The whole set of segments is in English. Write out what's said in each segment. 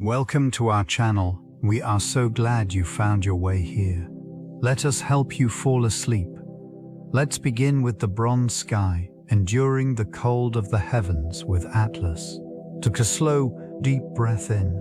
Welcome to our channel. We are so glad you found your way here. Let us help you fall asleep. Let's begin with the bronze sky, enduring the cold of the heavens with Atlas. Take a slow, deep breath in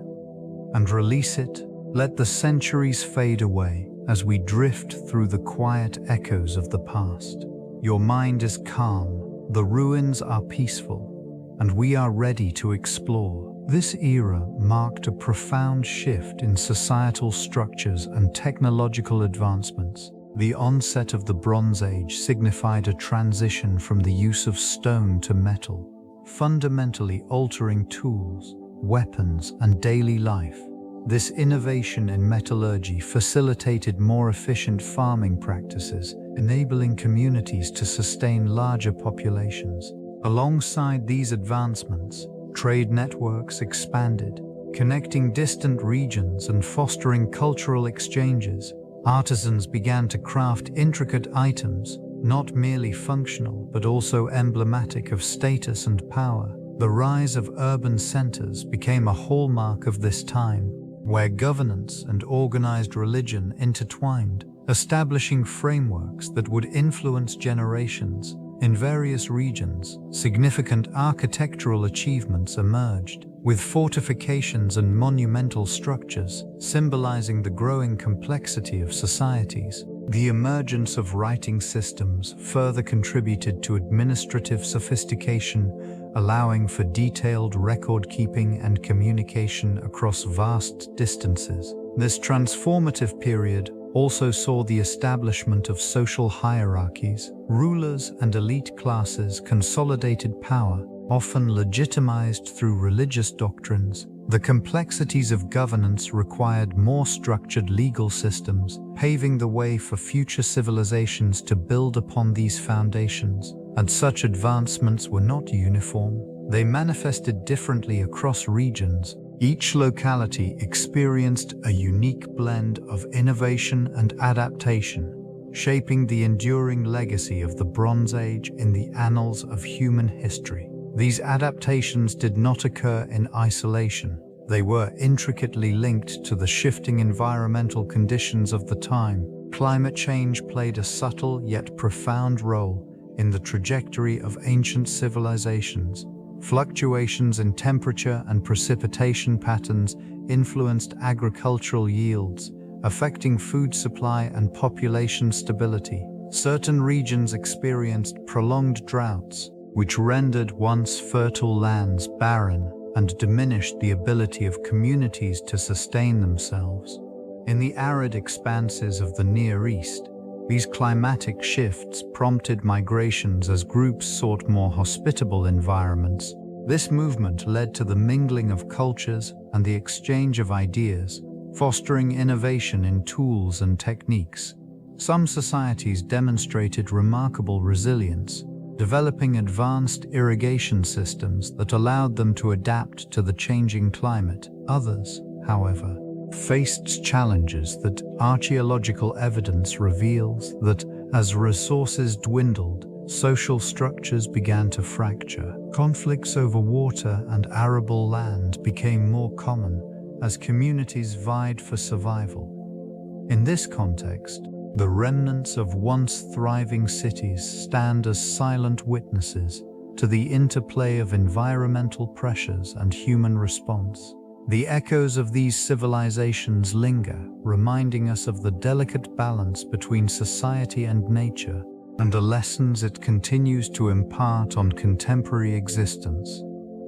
and release it. Let the centuries fade away as we drift through the quiet echoes of the past. Your mind is calm, the ruins are peaceful, and we are ready to explore. This era marked a profound shift in societal structures and technological advancements. The onset of the Bronze Age signified a transition from the use of stone to metal, fundamentally altering tools, weapons, and daily life. This innovation in metallurgy facilitated more efficient farming practices, enabling communities to sustain larger populations. Alongside these advancements, trade networks expanded, connecting distant regions and fostering cultural exchanges. Artisans began to craft intricate items, not merely functional but also emblematic of status and power. The rise of urban centers became a hallmark of this time, where governance and organized religion intertwined, establishing frameworks that would influence generations. In various regions, significant architectural achievements emerged, with fortifications and monumental structures symbolizing the growing complexity of societies. The emergence of writing systems further contributed to administrative sophistication, allowing for detailed record-keeping and communication across vast distances. This transformative period also saw the establishment of social hierarchies. Rulers and elite classes consolidated power, often legitimized through religious doctrines. The complexities of governance required more structured legal systems, paving the way for future civilizations to build upon these foundations. And such advancements were not uniform. They manifested differently across regions. Each locality experienced a unique blend of innovation and adaptation, shaping the enduring legacy of the Bronze Age in the annals of human history. These adaptations did not occur in isolation. They were intricately linked to the shifting environmental conditions of the time. Climate change played a subtle yet profound role in the trajectory of ancient civilizations. Fluctuations in temperature and precipitation patterns influenced agricultural yields, affecting food supply and population stability. Certain regions experienced prolonged droughts, which rendered once fertile lands barren and diminished the ability of communities to sustain themselves. In the arid expanses of the Near East, these climatic shifts prompted migrations as groups sought more hospitable environments. This movement led to the mingling of cultures and the exchange of ideas, fostering innovation in tools and techniques. Some societies demonstrated remarkable resilience, developing advanced irrigation systems that allowed them to adapt to the changing climate. Others, however, faced challenges that archaeological evidence reveals that as resources dwindled, social structures began to fracture. Conflicts over water and arable land became more common as communities vied for survival. In this context, the remnants of once thriving cities stand as silent witnesses to the interplay of environmental pressures and human response. The echoes of these civilizations linger, reminding us of the delicate balance between society and nature, and the lessons it continues to impart on contemporary existence.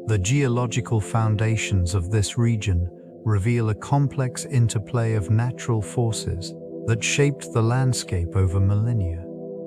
The geological foundations of this region reveal a complex interplay of natural forces that shaped the landscape over millennia.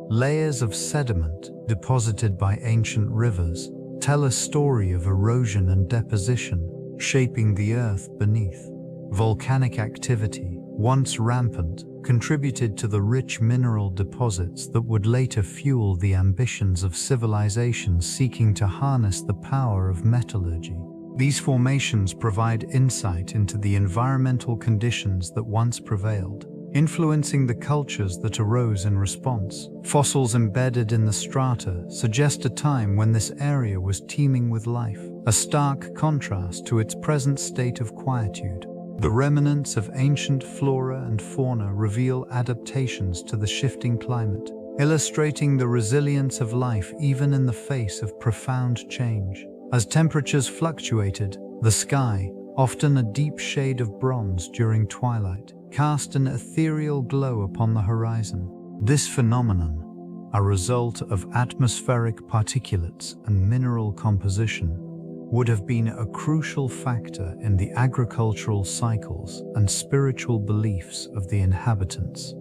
Layers of sediment, deposited by ancient rivers, tell a story of erosion and deposition, shaping the earth beneath. Volcanic activity, once rampant, contributed to the rich mineral deposits that would later fuel the ambitions of civilizations seeking to harness the power of metallurgy. These formations provide insight into the environmental conditions that once prevailed, influencing the cultures that arose in response. Fossils embedded in the strata suggest a time when this area was teeming with life. a stark contrast to its present state of quietude. The remnants of ancient flora and fauna reveal adaptations to the shifting climate, illustrating the resilience of life even in the face of profound change. As temperatures fluctuated, the sky, often a deep shade of bronze during twilight, cast an ethereal glow upon the horizon. This phenomenon, a result of atmospheric particulates and mineral composition, would have been a crucial factor in the agricultural cycles and spiritual beliefs of the inhabitants.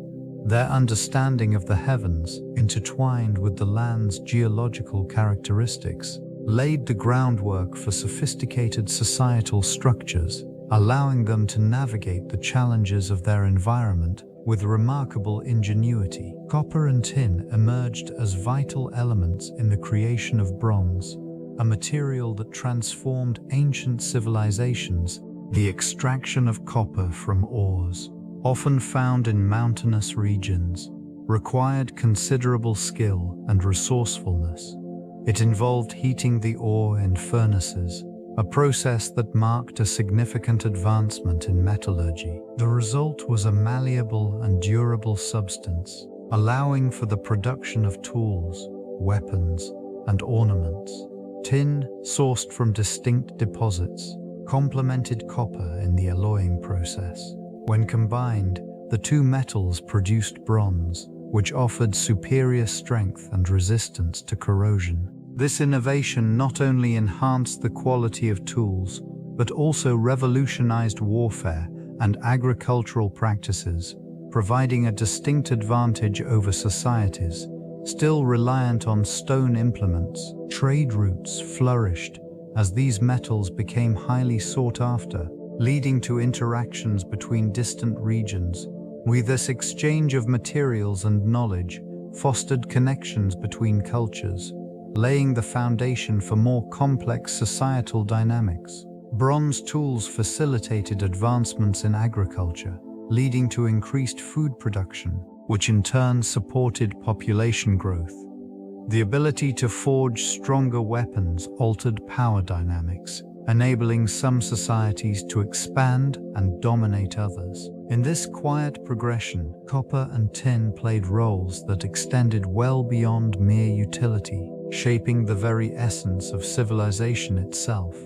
Their understanding of the heavens, intertwined with the land's geological characteristics, laid the groundwork for sophisticated societal structures, allowing them to navigate the challenges of their environment with remarkable ingenuity. Copper and tin emerged as vital elements in the creation of bronze, a material that transformed ancient civilizations. The extraction of copper from ores, often found in mountainous regions, required considerable skill and resourcefulness. It involved heating the ore in furnaces, a process that marked a significant advancement in metallurgy. The result was a malleable and durable substance, allowing for the production of tools, weapons, and ornaments. Tin, sourced from distinct deposits, complemented copper in the alloying process. When combined, the two metals produced bronze, which offered superior strength and resistance to corrosion. This innovation not only enhanced the quality of tools, but also revolutionized warfare and agricultural practices, providing a distinct advantage over societies still reliant on stone implements. Trade routes flourished as these metals became highly sought after, leading to interactions between distant regions. This exchange of materials and knowledge fostered connections between cultures, laying the foundation for more complex societal dynamics. Bronze tools facilitated advancements in agriculture, leading to increased food production, which in turn supported population growth. The ability to forge stronger weapons altered power dynamics, enabling some societies to expand and dominate others. In this quiet progression, copper and tin played roles that extended well beyond mere utility, shaping the very essence of civilization itself.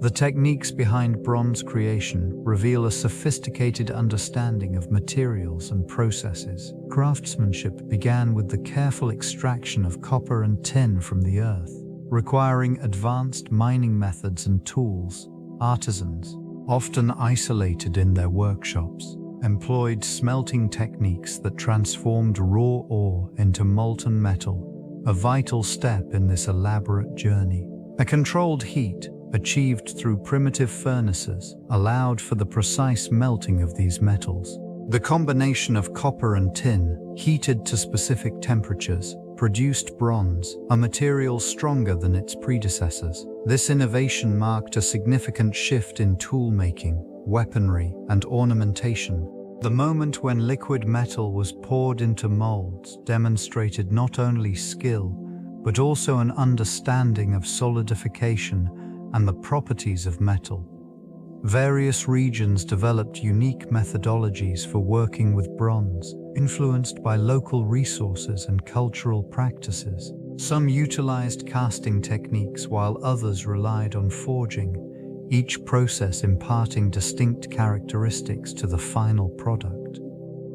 The techniques behind bronze creation reveal a sophisticated understanding of materials and processes. Craftsmanship began with the careful extraction of copper and tin from the earth, requiring advanced mining methods and tools. Artisans, often isolated in their workshops, employed smelting techniques that transformed raw ore into molten metal, a vital step in this elaborate journey. A controlled heat, achieved through primitive furnaces, allowed for the precise melting of these metals. The combination of copper and tin, heated to specific temperatures, produced bronze, a material stronger than its predecessors. This innovation marked a significant shift in tool-making, weaponry, and ornamentation. The moment when liquid metal was poured into molds demonstrated not only skill, but also an understanding of solidification and the properties of metal. Various regions developed unique methodologies for working with bronze, influenced by local resources and cultural practices. Some utilized casting techniques while others relied on forging, each process imparting distinct characteristics to the final product.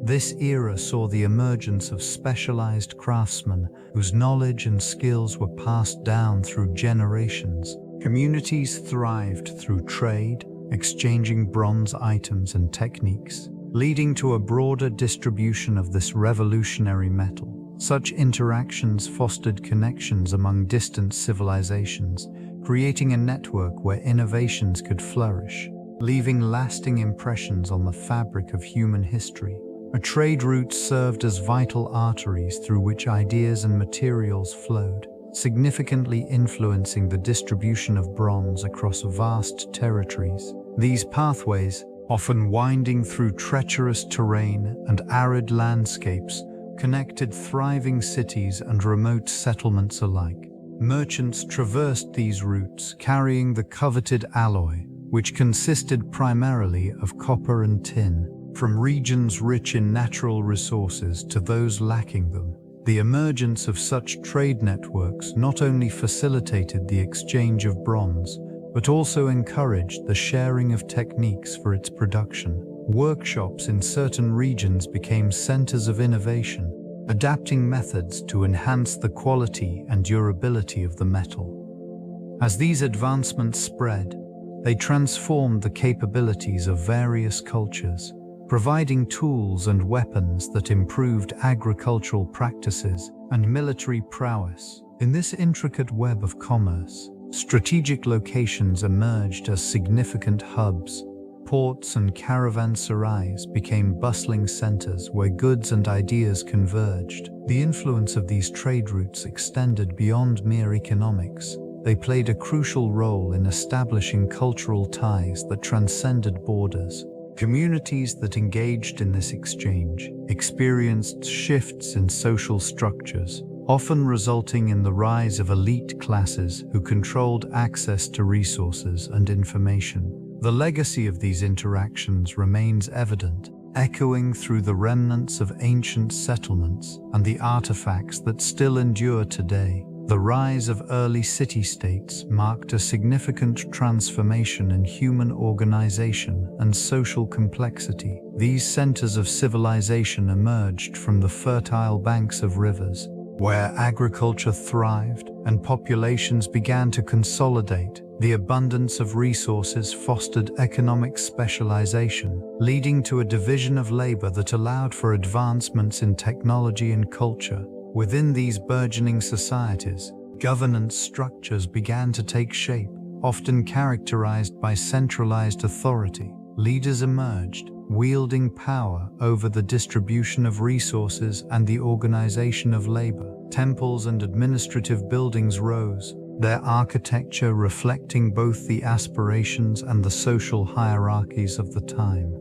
This era saw the emergence of specialized craftsmen whose knowledge and skills were passed down through generations. Communities thrived through trade, exchanging bronze items and techniques, leading to a broader distribution of this revolutionary metal. Such interactions fostered connections among distant civilizations, creating a network where innovations could flourish, leaving lasting impressions on the fabric of human history. A trade route served as vital arteries through which ideas and materials flowed, significantly influencing the distribution of bronze across vast territories. These pathways, often winding through treacherous terrain and arid landscapes, connected thriving cities and remote settlements alike. Merchants traversed these routes carrying the coveted alloy, which consisted primarily of copper and tin. From regions rich in natural resources to those lacking them, the emergence of such trade networks not only facilitated the exchange of bronze, but also encouraged the sharing of techniques for its production. Workshops in certain regions became centers of innovation, adapting methods to enhance the quality and durability of the metal. As these advancements spread, they transformed the capabilities of various cultures, providing tools and weapons that improved agricultural practices and military prowess. In this intricate web of commerce, strategic locations emerged as significant hubs. Ports and caravanserais became bustling centers where goods and ideas converged. The influence of these trade routes extended beyond mere economics. They played a crucial role in establishing cultural ties that transcended borders. Communities that engaged in this exchange experienced shifts in social structures, often resulting in the rise of elite classes who controlled access to resources and information. The legacy of these interactions remains evident, echoing through the remnants of ancient settlements and the artifacts that still endure today. The rise of early city-states marked a significant transformation in human organization and social complexity. These centers of civilization emerged from the fertile banks of rivers, where agriculture thrived and populations began to consolidate. The abundance of resources fostered economic specialization, leading to a division of labor that allowed for advancements in technology and culture. Within these burgeoning societies, governance structures began to take shape, often characterized by centralized authority. Leaders emerged, wielding power over the distribution of resources and the organization of labor. Temples and administrative buildings rose, their architecture reflecting both the aspirations and the social hierarchies of the time.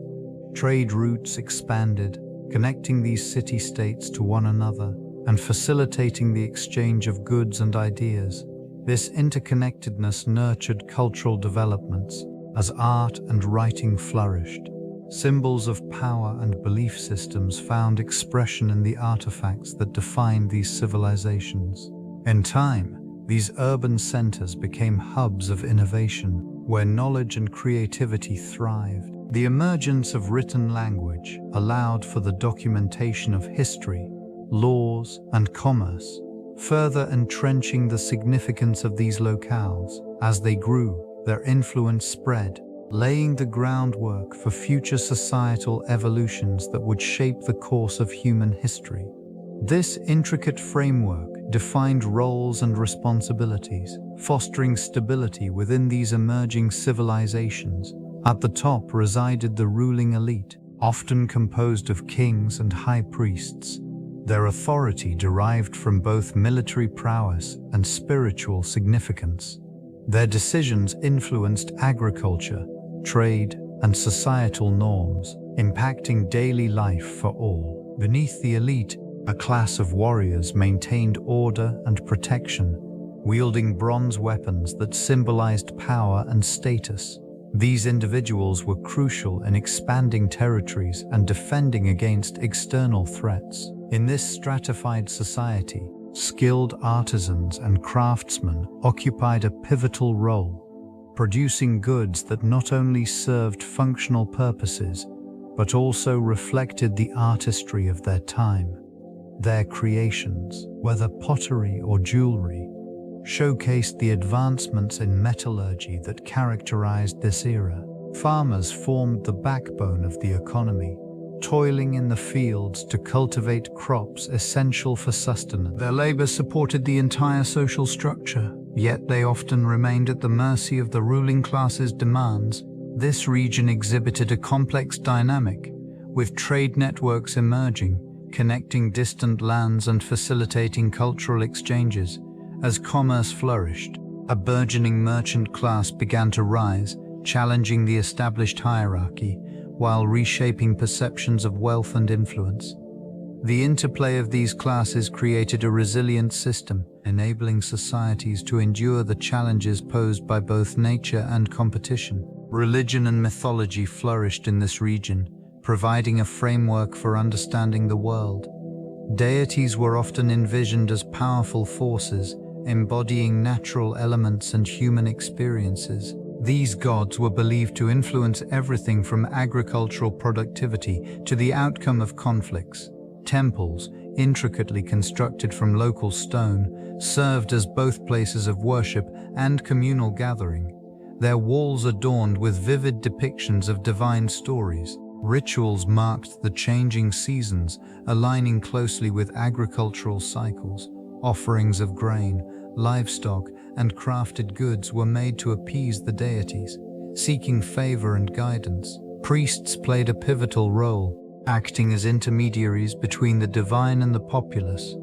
Trade routes expanded, connecting these city-states to one another and facilitating the exchange of goods and ideas. This interconnectedness nurtured cultural developments as art and writing flourished. Symbols of power and belief systems found expression in the artifacts that defined these civilizations. In time, these urban centers became hubs of innovation, where knowledge and creativity thrived. The emergence of written language allowed for the documentation of history, laws, and commerce, further entrenching the significance of these locales. As they grew, their influence spread, laying the groundwork for future societal evolutions that would shape the course of human history. This intricate framework defined roles and responsibilities, fostering stability within these emerging civilizations. At the top resided the ruling elite, often composed of kings and high priests. Their authority derived from both military prowess and spiritual significance. Their decisions influenced agriculture, trade, and societal norms, impacting daily life for all. Beneath the elite, a class of warriors maintained order and protection, wielding bronze weapons that symbolized power and status. These individuals were crucial in expanding territories and defending against external threats. In this stratified society, skilled artisans and craftsmen occupied a pivotal role, producing goods that not only served functional purposes, but also reflected the artistry of their time. Their creations, whether pottery or jewelry, showcased the advancements in metallurgy that characterized this era. Farmers formed the backbone of the economy, toiling in the fields to cultivate crops essential for sustenance. Their labor supported the entire social structure, yet they often remained at the mercy of the ruling class's demands. This region exhibited a complex dynamic, with trade networks emerging, connecting distant lands and facilitating cultural exchanges. As commerce flourished, a burgeoning merchant class began to rise, challenging the established hierarchy, while reshaping perceptions of wealth and influence. The interplay of these classes created a resilient system, enabling societies to endure the challenges posed by both nature and competition. Religion and mythology flourished in this region, providing a framework for understanding the world. Deities were often envisioned as powerful forces, embodying natural elements and human experiences. These gods were believed to influence everything from agricultural productivity to the outcome of conflicts. Temples, intricately constructed from local stone, served as both places of worship and communal gathering. Their walls adorned with vivid depictions of divine stories. Rituals marked the changing seasons, aligning closely with agricultural cycles. Offerings of grain, livestock, and crafted goods were made to appease the deities, seeking favor and guidance. Priests played a pivotal role, acting as intermediaries between the divine and the populace.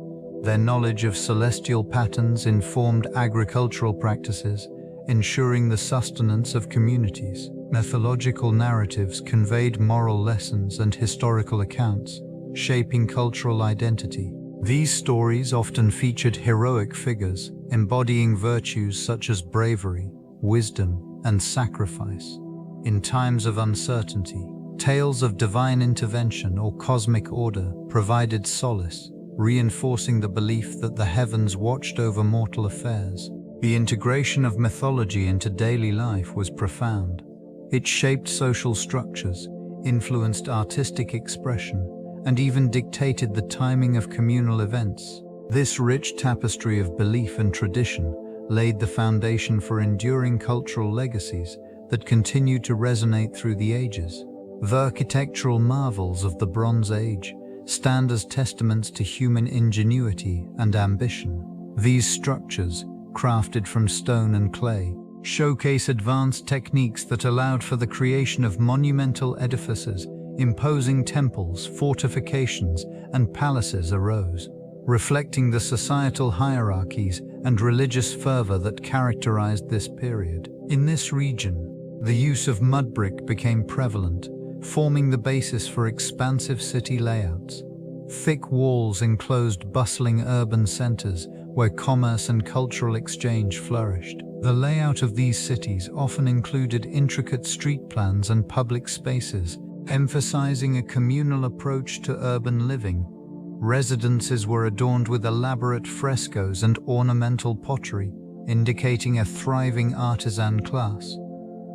Their knowledge of celestial patterns informed agricultural practices, ensuring the sustenance of communities. Mythological narratives conveyed moral lessons and historical accounts, shaping cultural identity. These stories often featured heroic figures, embodying virtues such as bravery, wisdom, and sacrifice. In times of uncertainty, tales of divine intervention or cosmic order provided solace, reinforcing the belief that the heavens watched over mortal affairs. The integration of mythology into daily life was profound. It shaped social structures, influenced artistic expression, and even dictated the timing of communal events. This rich tapestry of belief and tradition laid the foundation for enduring cultural legacies that continue to resonate through the ages. The architectural marvels of the Bronze Age stand as testaments to human ingenuity and ambition. These structures, crafted from stone and clay, showcase advanced techniques that allowed for the creation of monumental edifices. Imposing temples, fortifications, and palaces arose, reflecting the societal hierarchies and religious fervor that characterized this period. In this region, the use of mud brick became prevalent, forming the basis for expansive city layouts. Thick walls enclosed bustling urban centers where commerce and cultural exchange flourished. The layout of these cities often included intricate street plans and public spaces, emphasizing a communal approach to urban living. Residences were adorned with elaborate frescoes and ornamental pottery, indicating a thriving artisan class.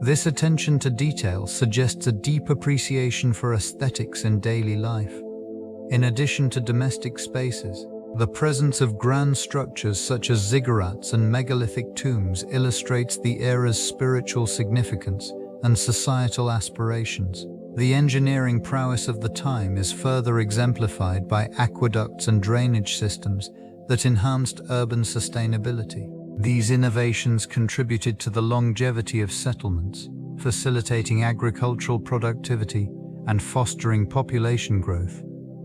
This attention to detail suggests a deep appreciation for aesthetics in daily life. In addition to domestic spaces, the presence of grand structures such as ziggurats and megalithic tombs illustrates the era's spiritual significance and societal aspirations. The engineering prowess of the time is further exemplified by aqueducts and drainage systems that enhanced urban sustainability. These innovations contributed to the longevity of settlements, facilitating agricultural productivity and fostering population growth.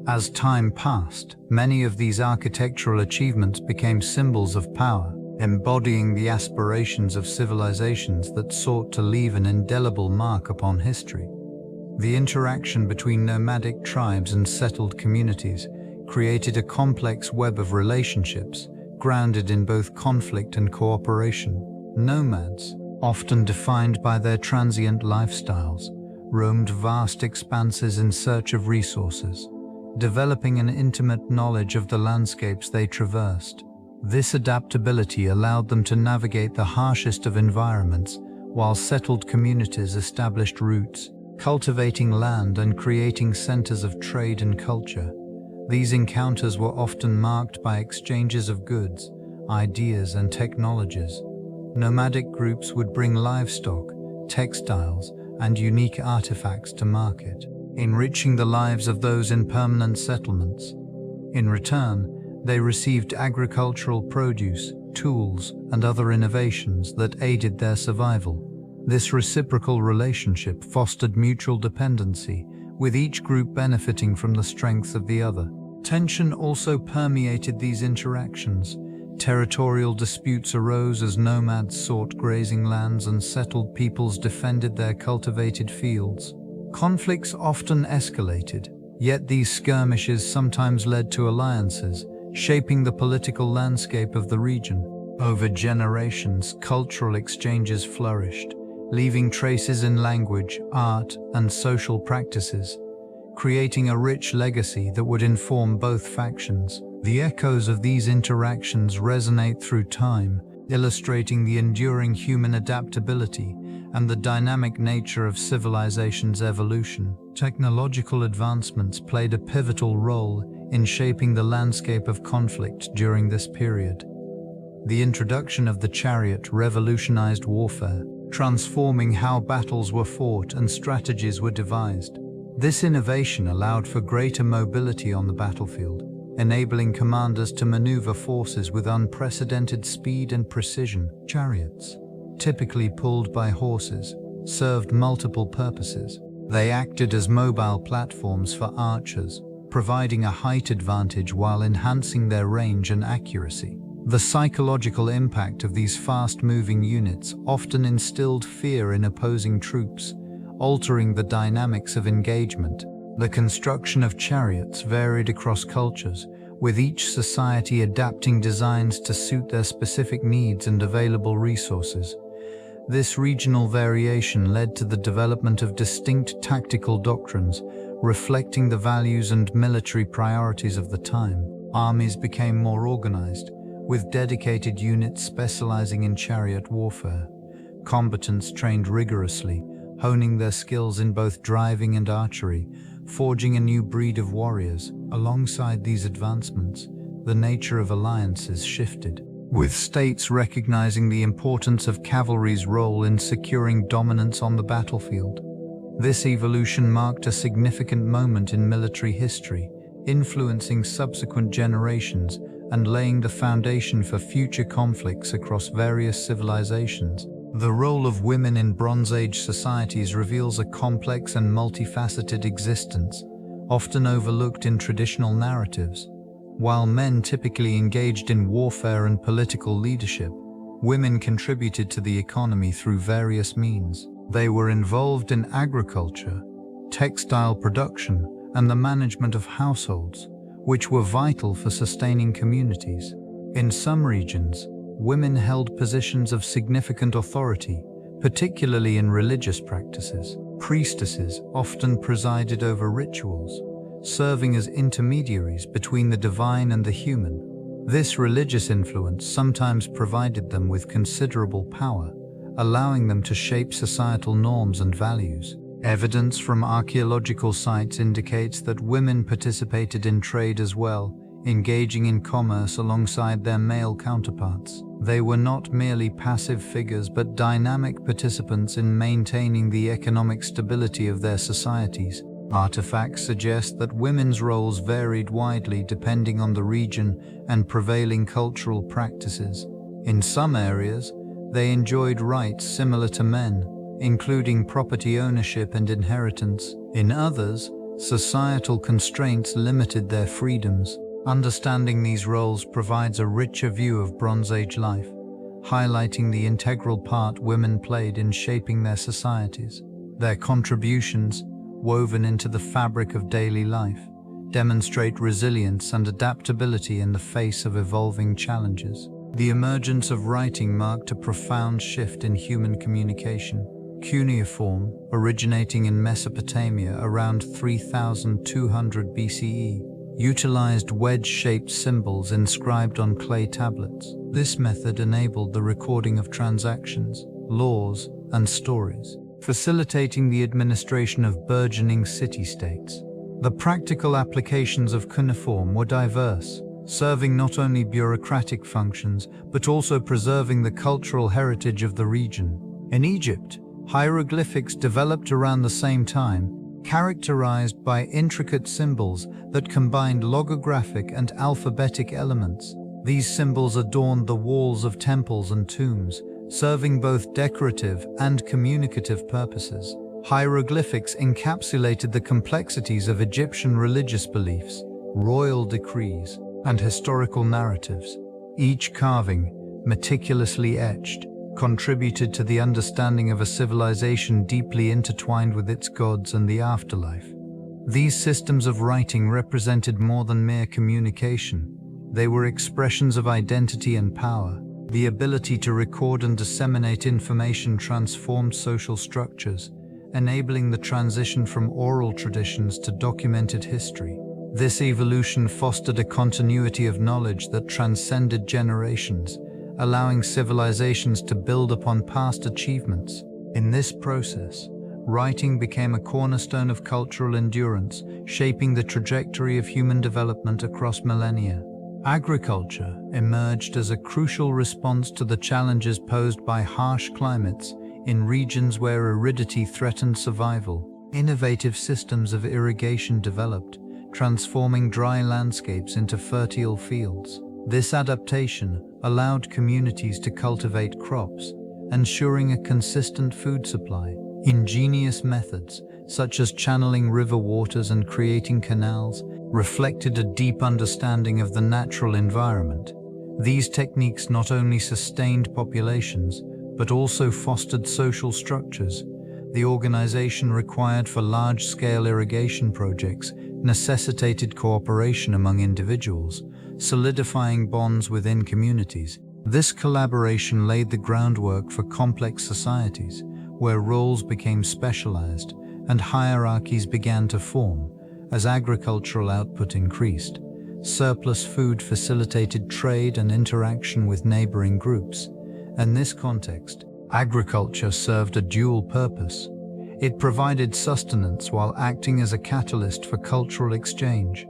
As time passed, many of these architectural achievements became symbols of power, embodying the aspirations of civilizations that sought to leave an indelible mark upon history. The interaction between nomadic tribes and settled communities created a complex web of relationships, grounded in both conflict and cooperation. Nomads, often defined by their transient lifestyles, roamed vast expanses in search of resources, developing an intimate knowledge of the landscapes they traversed. This adaptability allowed them to navigate the harshest of environments, while settled communities established roots, cultivating land and creating centers of trade and culture. These encounters were often marked by exchanges of goods, ideas, and technologies. Nomadic groups would bring livestock, textiles, and unique artifacts to market, enriching the lives of those in permanent settlements. In return, they received agricultural produce, tools, and other innovations that aided their survival. This reciprocal relationship fostered mutual dependency, with each group benefiting from the strength of the other. Tension also permeated these interactions. Territorial disputes arose as nomads sought grazing lands and settled peoples defended their cultivated fields. Conflicts often escalated, Yet these skirmishes sometimes led to alliances, shaping the political landscape of the region. Over generations, cultural exchanges flourished, leaving traces in language, art, and social practices, creating a rich legacy that would inform both factions. The echoes of these interactions resonate through time, illustrating the enduring human adaptability and the dynamic nature of civilization's evolution. Technological advancements played a pivotal role in shaping the landscape of conflict during this period. The introduction of the chariot revolutionized warfare, transforming how battles were fought and strategies were devised. This innovation allowed for greater mobility on the battlefield, enabling commanders to maneuver forces with unprecedented speed and precision. Chariots, typically pulled by horses, served multiple purposes. They acted as mobile platforms for archers, providing a height advantage while enhancing their range and accuracy. The psychological impact of these fast-moving units often instilled fear in opposing troops, altering the dynamics of engagement. The construction of chariots varied across cultures, with each society adapting designs to suit their specific needs and available resources. This regional variation led to the development of distinct tactical doctrines, reflecting the values and military priorities of the time. Armies became more organized, with dedicated units specializing in chariot warfare. Combatants trained rigorously, honing their skills in both driving and archery, forging a new breed of warriors. Alongside these advancements, the nature of alliances shifted, with states recognizing the importance of cavalry's role in securing dominance on the battlefield. This evolution marked a significant moment in military history, influencing subsequent generations and laying the foundation for future conflicts across various civilizations. The role of women in Bronze Age societies reveals a complex and multifaceted existence, often overlooked in traditional narratives. While men typically engaged in warfare and political leadership, women contributed to the economy through various means. They were involved in agriculture, textile production, and the management of households, which were vital for sustaining communities. In some regions, women held positions of significant authority, particularly in religious practices. Priestesses often presided over rituals, serving as intermediaries between the divine and the human. This religious influence sometimes provided them with considerable power, allowing them to shape societal norms and values. Evidence from archaeological sites indicates that women participated in trade as well, engaging in commerce alongside their male counterparts. They were not merely passive figures but dynamic participants in maintaining the economic stability of their societies. Artifacts suggest that women's roles varied widely depending on the region and prevailing cultural practices. In some areas, they enjoyed rights similar to men, including property ownership and inheritance. In others, societal constraints limited their freedoms. Understanding these roles provides a richer view of Bronze Age life, highlighting the integral part women played in shaping their societies. Their contributions, woven into the fabric of daily life, demonstrate resilience and adaptability in the face of evolving challenges. The emergence of writing marked a profound shift in human communication. Cuneiform, originating in Mesopotamia around 3200 BCE, utilized wedge-shaped symbols inscribed on clay tablets. This method enabled the recording of transactions, laws, and stories, facilitating the administration of burgeoning city-states. The practical applications of cuneiform were diverse, serving not only bureaucratic functions but also preserving the cultural heritage of the region. In Egypt, hieroglyphics developed around the same time, characterized by intricate symbols that combined logographic and alphabetic elements. These symbols adorned the walls of temples and tombs, serving both decorative and communicative purposes. Hieroglyphics encapsulated the complexities of Egyptian religious beliefs, royal decrees, and historical narratives. Each carving, meticulously etched, contributed to the understanding of a civilization deeply intertwined with its gods and the afterlife. These systems of writing represented more than mere communication. They were expressions of identity and power. The ability to record and disseminate information transformed social structures, enabling the transition from oral traditions to documented history. This evolution fostered a continuity of knowledge that transcended generations, allowing civilizations to build upon past achievements. In this process, writing became a cornerstone of cultural endurance, shaping the trajectory of human development across millennia. Agriculture emerged as a crucial response to the challenges posed by harsh climates in regions where aridity threatened survival. Innovative systems of irrigation developed, transforming dry landscapes into fertile fields. This adaptation allowed communities to cultivate crops, ensuring a consistent food supply. Ingenious methods, such as channeling river waters and creating canals, reflected a deep understanding of the natural environment. These techniques not only sustained populations, but also fostered social structures. The organization required for large-scale irrigation projects necessitated cooperation among individuals, solidifying bonds within communities. This collaboration laid the groundwork for complex societies, where roles became specialized and hierarchies began to form. As agricultural output increased, surplus food facilitated trade and interaction with neighboring groups. In this context, agriculture served a dual purpose. It provided sustenance while acting as a catalyst for cultural exchange.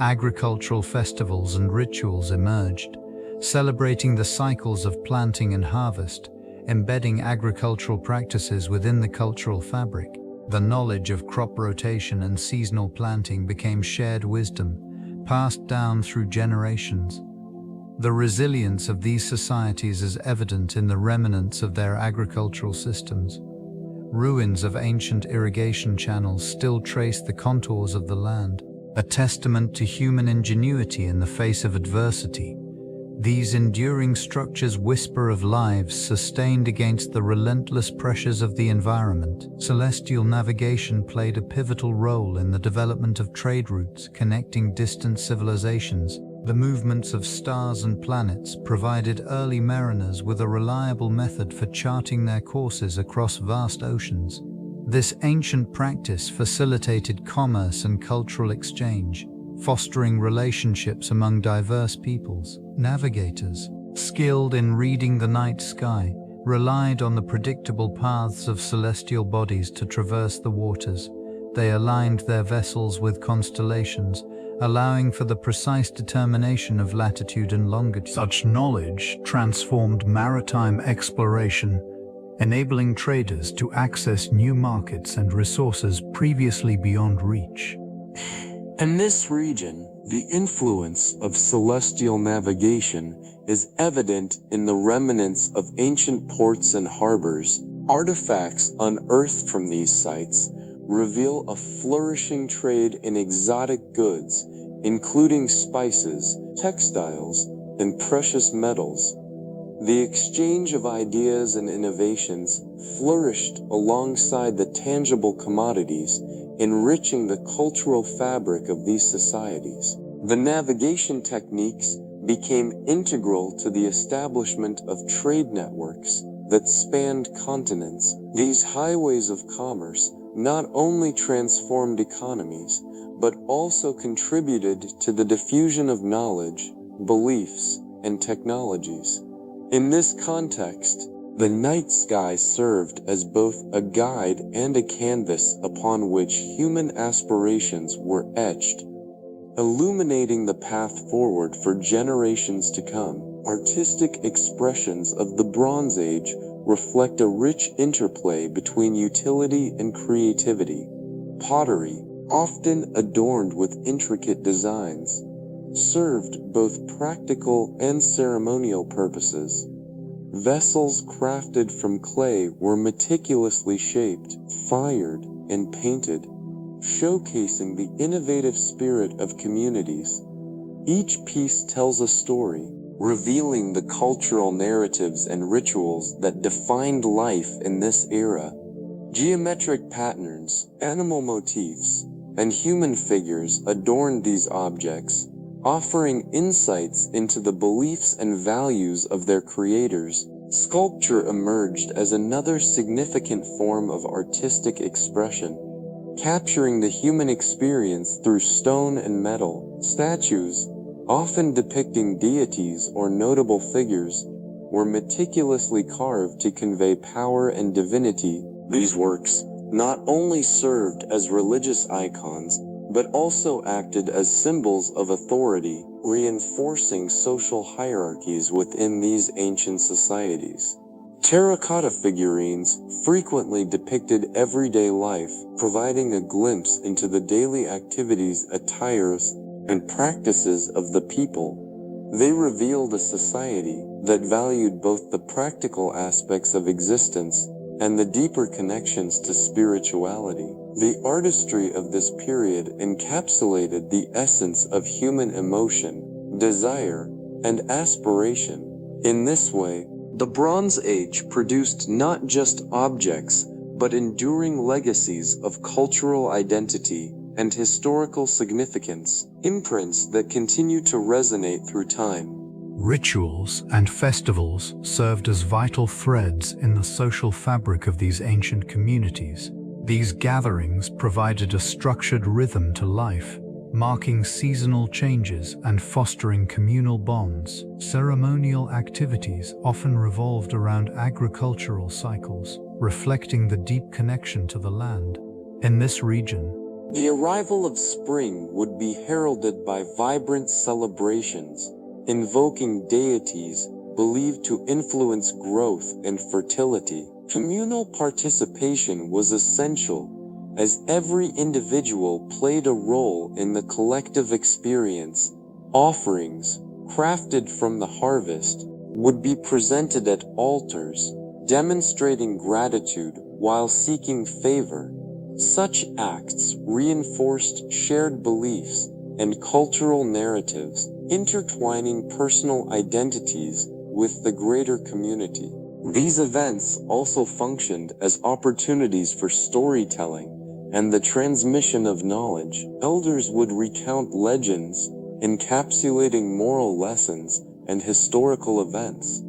Agricultural festivals and rituals emerged, celebrating the cycles of planting and harvest, embedding agricultural practices within the cultural fabric. The knowledge of crop rotation and seasonal planting became shared wisdom, passed down through generations. The resilience of these societies is evident in the remnants of their agricultural systems. Ruins of ancient irrigation channels still trace the contours of the land, a testament to human ingenuity in the face of adversity. These enduring structures whisper of lives sustained against the relentless pressures of the environment. Celestial navigation played a pivotal role in the development of trade routes connecting distant civilizations. The movements of stars and planets provided early mariners with a reliable method for charting their courses across vast oceans. This ancient practice facilitated commerce and cultural exchange, fostering relationships among diverse peoples. Navigators, skilled in reading the night sky, relied on the predictable paths of celestial bodies to traverse the waters. They aligned their vessels with constellations, allowing for the precise determination of latitude and longitude. Such knowledge transformed maritime exploration, enabling traders to access new markets and resources previously beyond reach. In this region, the influence of celestial navigation is evident in the remnants of ancient ports and harbors. Artifacts unearthed from these sites reveal a flourishing trade in exotic goods, including spices, textiles, and precious metals. The exchange of ideas and innovations flourished alongside the tangible commodities, enriching the cultural fabric of these societies. The navigation techniques became integral to the establishment of trade networks that spanned continents. These highways of commerce not only transformed economies, but also contributed to the diffusion of knowledge, beliefs, and technologies. In this context, the night sky served as both a guide and a canvas upon which human aspirations were etched, illuminating the path forward for generations to come. Artistic expressions of the Bronze Age reflect a rich interplay between utility and creativity. Pottery, often adorned with intricate designs, served both practical and ceremonial purposes. Vessels crafted from clay were meticulously shaped, fired, and painted, showcasing the innovative spirit of communities. Each piece tells a story, revealing the cultural narratives and rituals that defined life in this era. Geometric patterns, animal motifs, and human figures adorned these objects, offering insights into the beliefs and values of their creators. Sculpture emerged as another significant form of artistic expression, capturing the human experience through stone and metal. Statues, often depicting deities or notable figures, were meticulously carved to convey power and divinity. These works not only served as religious icons, but also acted as symbols of authority, reinforcing social hierarchies within these ancient societies. Terracotta figurines frequently depicted everyday life, providing a glimpse into the daily activities, attires, and practices of the people. They revealed a society that valued both the practical aspects of existence and the deeper connections to spirituality. The artistry of this period encapsulated the essence of human emotion, desire, and aspiration. In this way, the Bronze Age produced not just objects, but enduring legacies of cultural identity and historical significance, imprints that continue to resonate through time. Rituals and festivals served as vital threads in the social fabric of these ancient communities. These gatherings provided a structured rhythm to life, marking seasonal changes and fostering communal bonds. Ceremonial activities often revolved around agricultural cycles, reflecting the deep connection to the land. In this region, the arrival of spring would be heralded by vibrant celebrations, invoking deities believed to influence growth and fertility. Communal participation was essential, as every individual played a role in the collective experience. Offerings, crafted from the harvest, would be presented at altars, demonstrating gratitude while seeking favor. Such acts reinforced shared beliefs and cultural narratives, intertwining personal identities with the greater community. These events also functioned as opportunities for storytelling and the transmission of knowledge. Elders would recount legends, encapsulating moral lessons and historical events,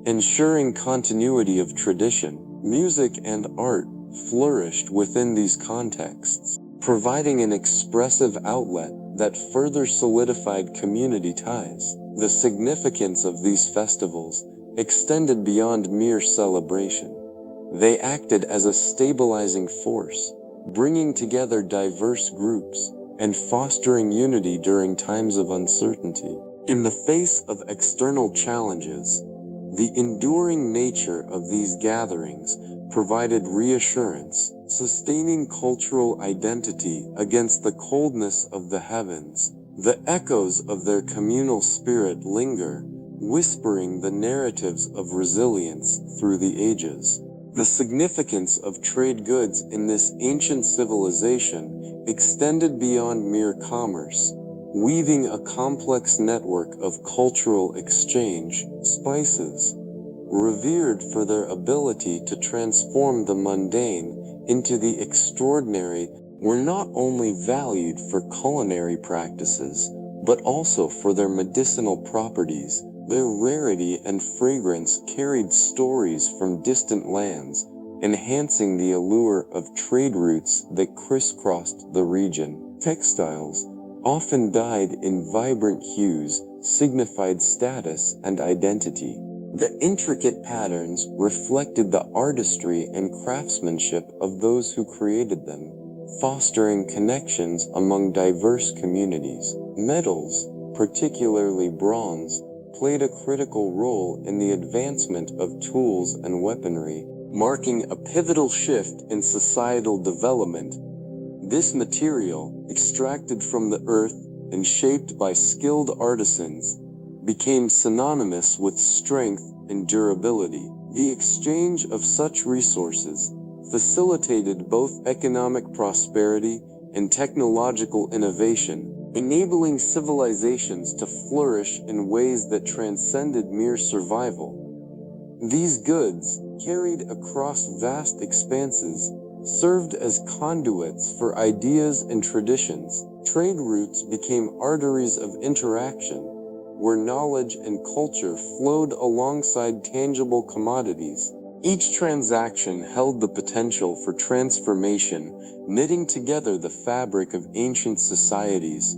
ensuring continuity of tradition. Music and art flourished within these contexts, providing an expressive outlet that further solidified community ties. The significance of these festivals extended beyond mere celebration. They acted as a stabilizing force, bringing together diverse groups and fostering unity during times of uncertainty. In the face of external challenges, the enduring nature of these gatherings provided reassurance, sustaining cultural identity against the coldness of the heavens. The echoes of their communal spirit linger, whispering the narratives of resilience through the ages. The significance of trade goods in this ancient civilization extended beyond mere commerce, weaving a complex network of cultural exchange. Spices, revered for their ability to transform the mundane into the extraordinary, were not only valued for culinary practices, but also for their medicinal properties. Their rarity and fragrance carried stories from distant lands, enhancing the allure of trade routes that crisscrossed the region. Textiles, often dyed in vibrant hues, signified status and identity. The intricate patterns reflected the artistry and craftsmanship of those who created them, fostering connections among diverse communities. Metals, particularly bronze, played a critical role in the advancement of tools and weaponry, marking a pivotal shift in societal development. This material, extracted from the earth and shaped by skilled artisans, became synonymous with strength and durability. The exchange of such resources facilitated both economic prosperity and technological innovation, enabling civilizations to flourish in ways that transcended mere survival. These goods, carried across vast expanses, served as conduits for ideas and traditions. Trade routes became arteries of interaction, where knowledge and culture flowed alongside tangible commodities. Each transaction held the potential for transformation, knitting together the fabric of ancient societies.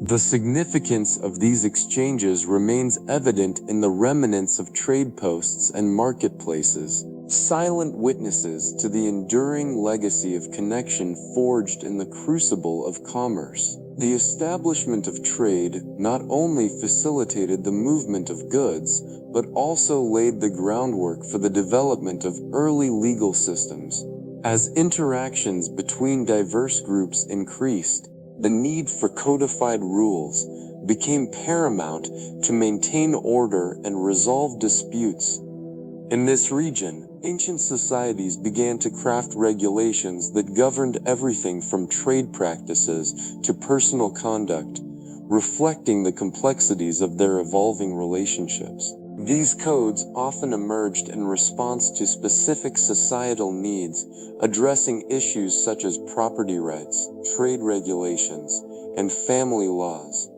The significance of these exchanges remains evident in the remnants of trade posts and marketplaces, silent witnesses to the enduring legacy of connection forged in the crucible of commerce. The establishment of trade not only facilitated the movement of goods, but also laid the groundwork for the development of early legal systems. As interactions between diverse groups increased, the need for codified rules became paramount to maintain order and resolve disputes. In this region, ancient societies began to craft regulations that governed everything from trade practices to personal conduct, reflecting the complexities of their evolving relationships. These codes often emerged in response to specific societal needs, addressing issues such as property rights, trade regulations, and family laws.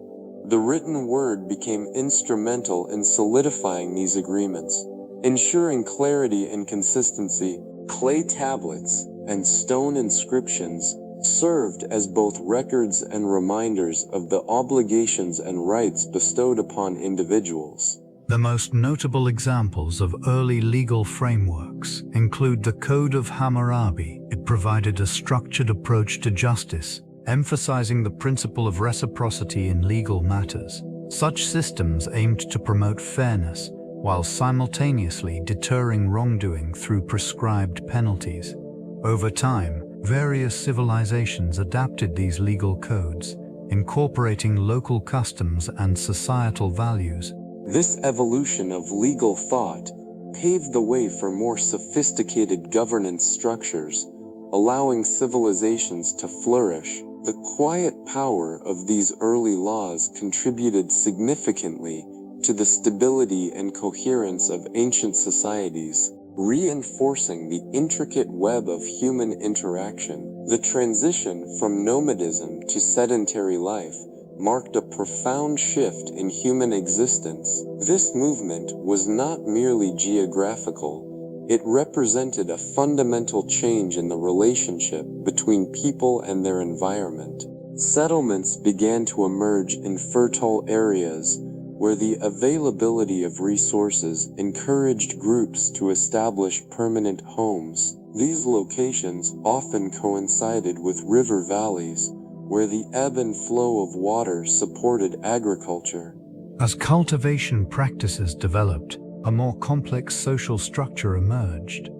The written word became instrumental in solidifying these agreements, ensuring clarity and consistency. Clay tablets and stone inscriptions served as both records and reminders of the obligations and rights bestowed upon individuals. The most notable examples of early legal frameworks include the Code of Hammurabi. It provided a structured approach to justice, emphasizing the principle of reciprocity in legal matters. Such systems aimed to promote fairness, while simultaneously deterring wrongdoing through prescribed penalties. Over time, various civilizations adapted these legal codes, incorporating local customs and societal values. This evolution of legal thought paved the way for more sophisticated governance structures, allowing civilizations to flourish. The quiet power of these early laws contributed significantly to the stability and coherence of ancient societies, reinforcing the intricate web of human interaction. The transition from nomadism to sedentary life marked a profound shift in human existence. This movement was not merely geographical, it represented a fundamental change in the relationship between people and their environment. Settlements began to emerge in fertile areas where the availability of resources encouraged groups to establish permanent homes. These locations often coincided with river valleys, where the ebb and flow of water supported agriculture. As cultivation practices developed, a more complex social structure emerged.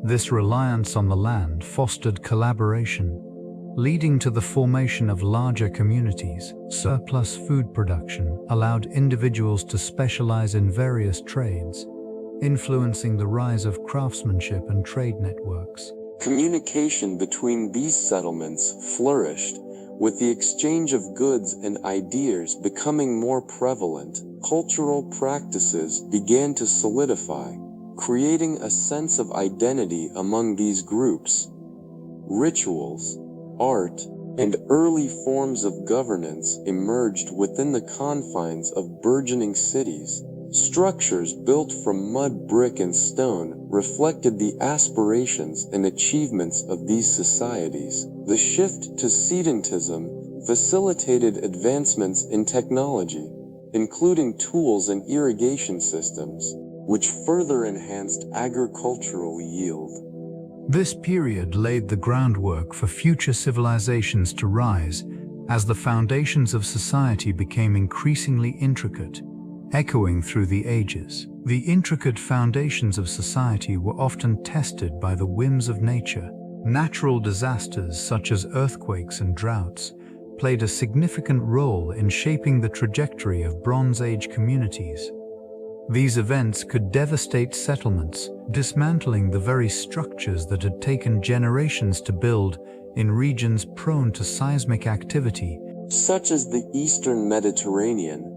This reliance on the land fostered collaboration, leading to the formation of larger communities. Surplus food production allowed individuals to specialize in various trades, influencing the rise of craftsmanship and trade networks. Communication between these settlements flourished, with the exchange of goods and ideas becoming more prevalent. Cultural practices began to solidify, creating a sense of identity among these groups. Rituals, art, and early forms of governance emerged within the confines of burgeoning cities. Structures built from mud, brick, and stone reflected the aspirations and achievements of these societies. The shift to sedentism facilitated advancements in technology, including tools and irrigation systems, which further enhanced agricultural yield. This period laid the groundwork for future civilizations to rise as the foundations of society became increasingly intricate, echoing through the ages. The intricate foundations of society were often tested by the whims of nature. Natural disasters such as earthquakes and droughts played a significant role in shaping the trajectory of Bronze Age communities. These events could devastate settlements, dismantling the very structures that had taken generations to build in regions prone to seismic activity. Such as the Eastern Mediterranean,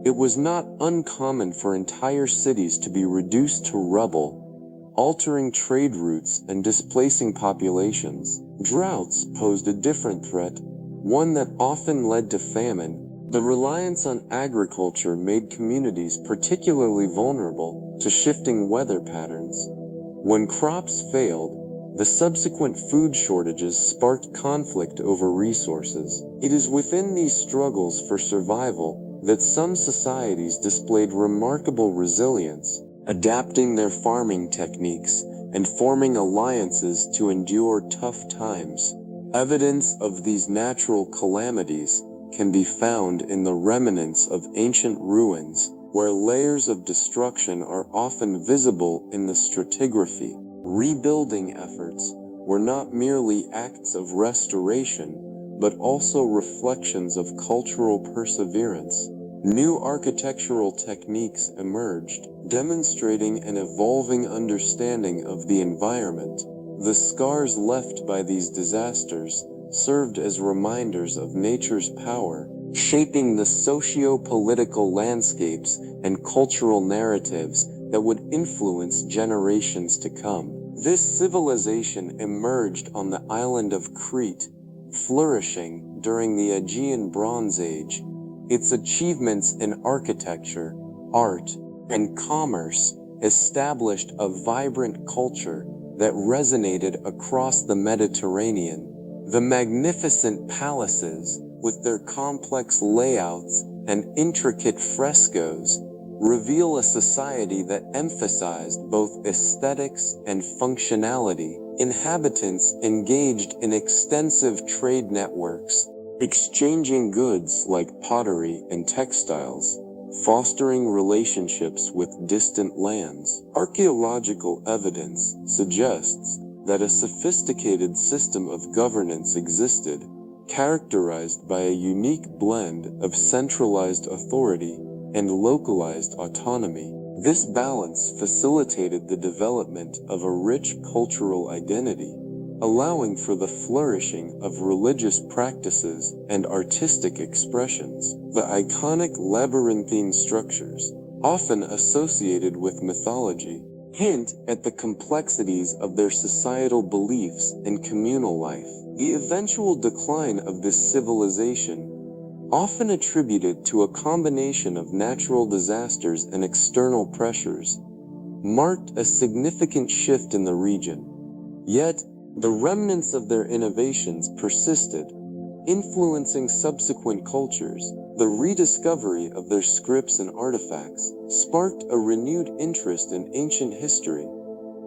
it was not uncommon for entire cities to be reduced to rubble, altering trade routes and displacing populations. Droughts posed a different threat, one that often led to famine. The reliance on agriculture made communities particularly vulnerable to shifting weather patterns. When crops failed, the subsequent food shortages sparked conflict over resources. It is within these struggles for survival that some societies displayed remarkable resilience, adapting their farming techniques and forming alliances to endure tough times. Evidence of these natural calamities can be found in the remnants of ancient ruins, where layers of destruction are often visible in the stratigraphy. Rebuilding efforts were not merely acts of restoration, but also reflections of cultural perseverance. New architectural techniques emerged, demonstrating an evolving understanding of the environment. The scars left by these disasters served as reminders of nature's power, shaping the socio-political landscapes and cultural narratives that would influence generations to come. This civilization emerged on the island of Crete, flourishing during the Aegean Bronze Age. Its achievements in architecture, art, and commerce established a vibrant culture that resonated across the Mediterranean. The magnificent palaces, with their complex layouts and intricate frescoes, reveal a society that emphasized both aesthetics and functionality. Inhabitants engaged in extensive trade networks, exchanging goods like pottery and textiles, fostering relationships with distant lands. Archaeological evidence suggests that a sophisticated system of governance existed, characterized by a unique blend of centralized authority and localized autonomy. This balance facilitated the development of a rich cultural identity, allowing for the flourishing of religious practices and artistic expressions. The iconic labyrinthine structures, often associated with mythology, hint at the complexities of their societal beliefs and communal life. The eventual decline of this civilization, often attributed to a combination of natural disasters and external pressures, marked a significant shift in the region. Yet, the remnants of their innovations persisted, influencing subsequent cultures. The rediscovery of their scripts and artifacts sparked a renewed interest in ancient history,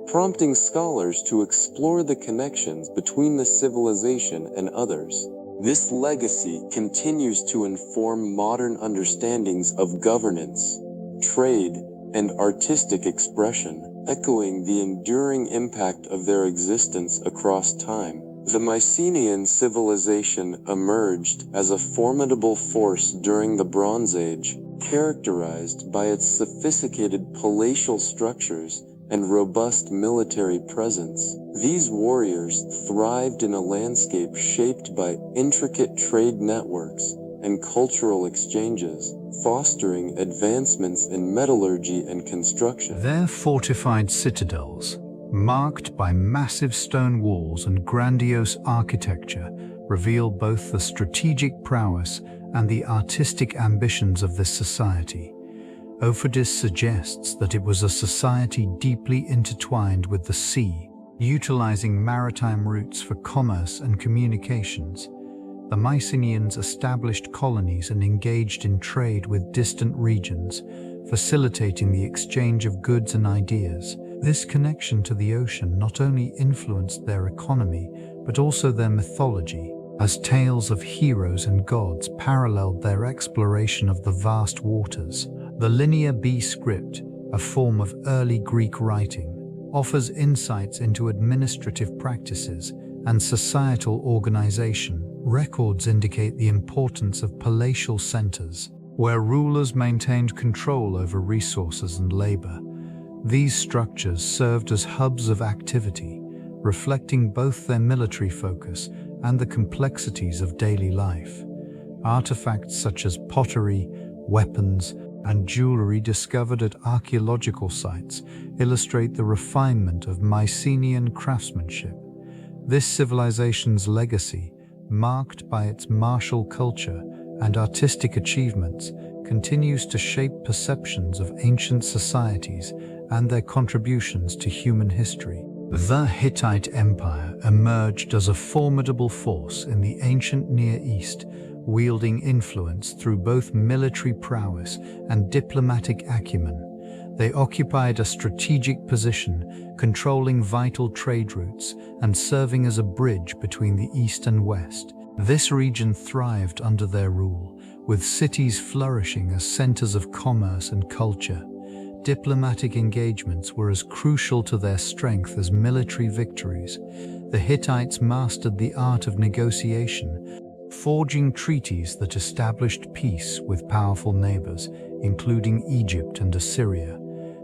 prompting scholars to explore the connections between the civilization and others. This legacy continues to inform modern understandings of governance, trade, and artistic expression, echoing the enduring impact of their existence across time. The Mycenaean civilization emerged as a formidable force during the Bronze Age, characterized by its sophisticated palatial structures and robust military presence. These warriors thrived in a landscape shaped by intricate trade networks and cultural exchanges, fostering advancements in metallurgy and construction. Their fortified citadels, marked by massive stone walls and grandiose architecture, reveal both the strategic prowess and the artistic ambitions of this society. Ophidus suggests that it was a society deeply intertwined with the sea, utilizing maritime routes for commerce and communications. The Mycenaeans established colonies and engaged in trade with distant regions, facilitating the exchange of goods and ideas. This connection to the ocean not only influenced their economy, but also their mythology, as tales of heroes and gods paralleled their exploration of the vast waters. The Linear B script, a form of early Greek writing, offers insights into administrative practices and societal organization. Records indicate the importance of palatial centers, where rulers maintained control over resources and labor. These structures served as hubs of activity, reflecting both their military focus and the complexities of daily life. Artifacts such as pottery, weapons, and jewelry discovered at archaeological sites illustrate the refinement of Mycenaean craftsmanship. This civilization's legacy, marked by its martial culture and artistic achievements, continues to shape perceptions of ancient societies and their contributions to human history. The Hittite Empire emerged as a formidable force in the ancient Near East, wielding influence through both military prowess and diplomatic acumen. They occupied a strategic position, controlling vital trade routes and serving as a bridge between the East and West. This region thrived under their rule, with cities flourishing as centers of commerce and culture. Diplomatic engagements were as crucial to their strength as military victories. The Hittites mastered the art of negotiation, forging treaties that established peace with powerful neighbors, including Egypt and Assyria.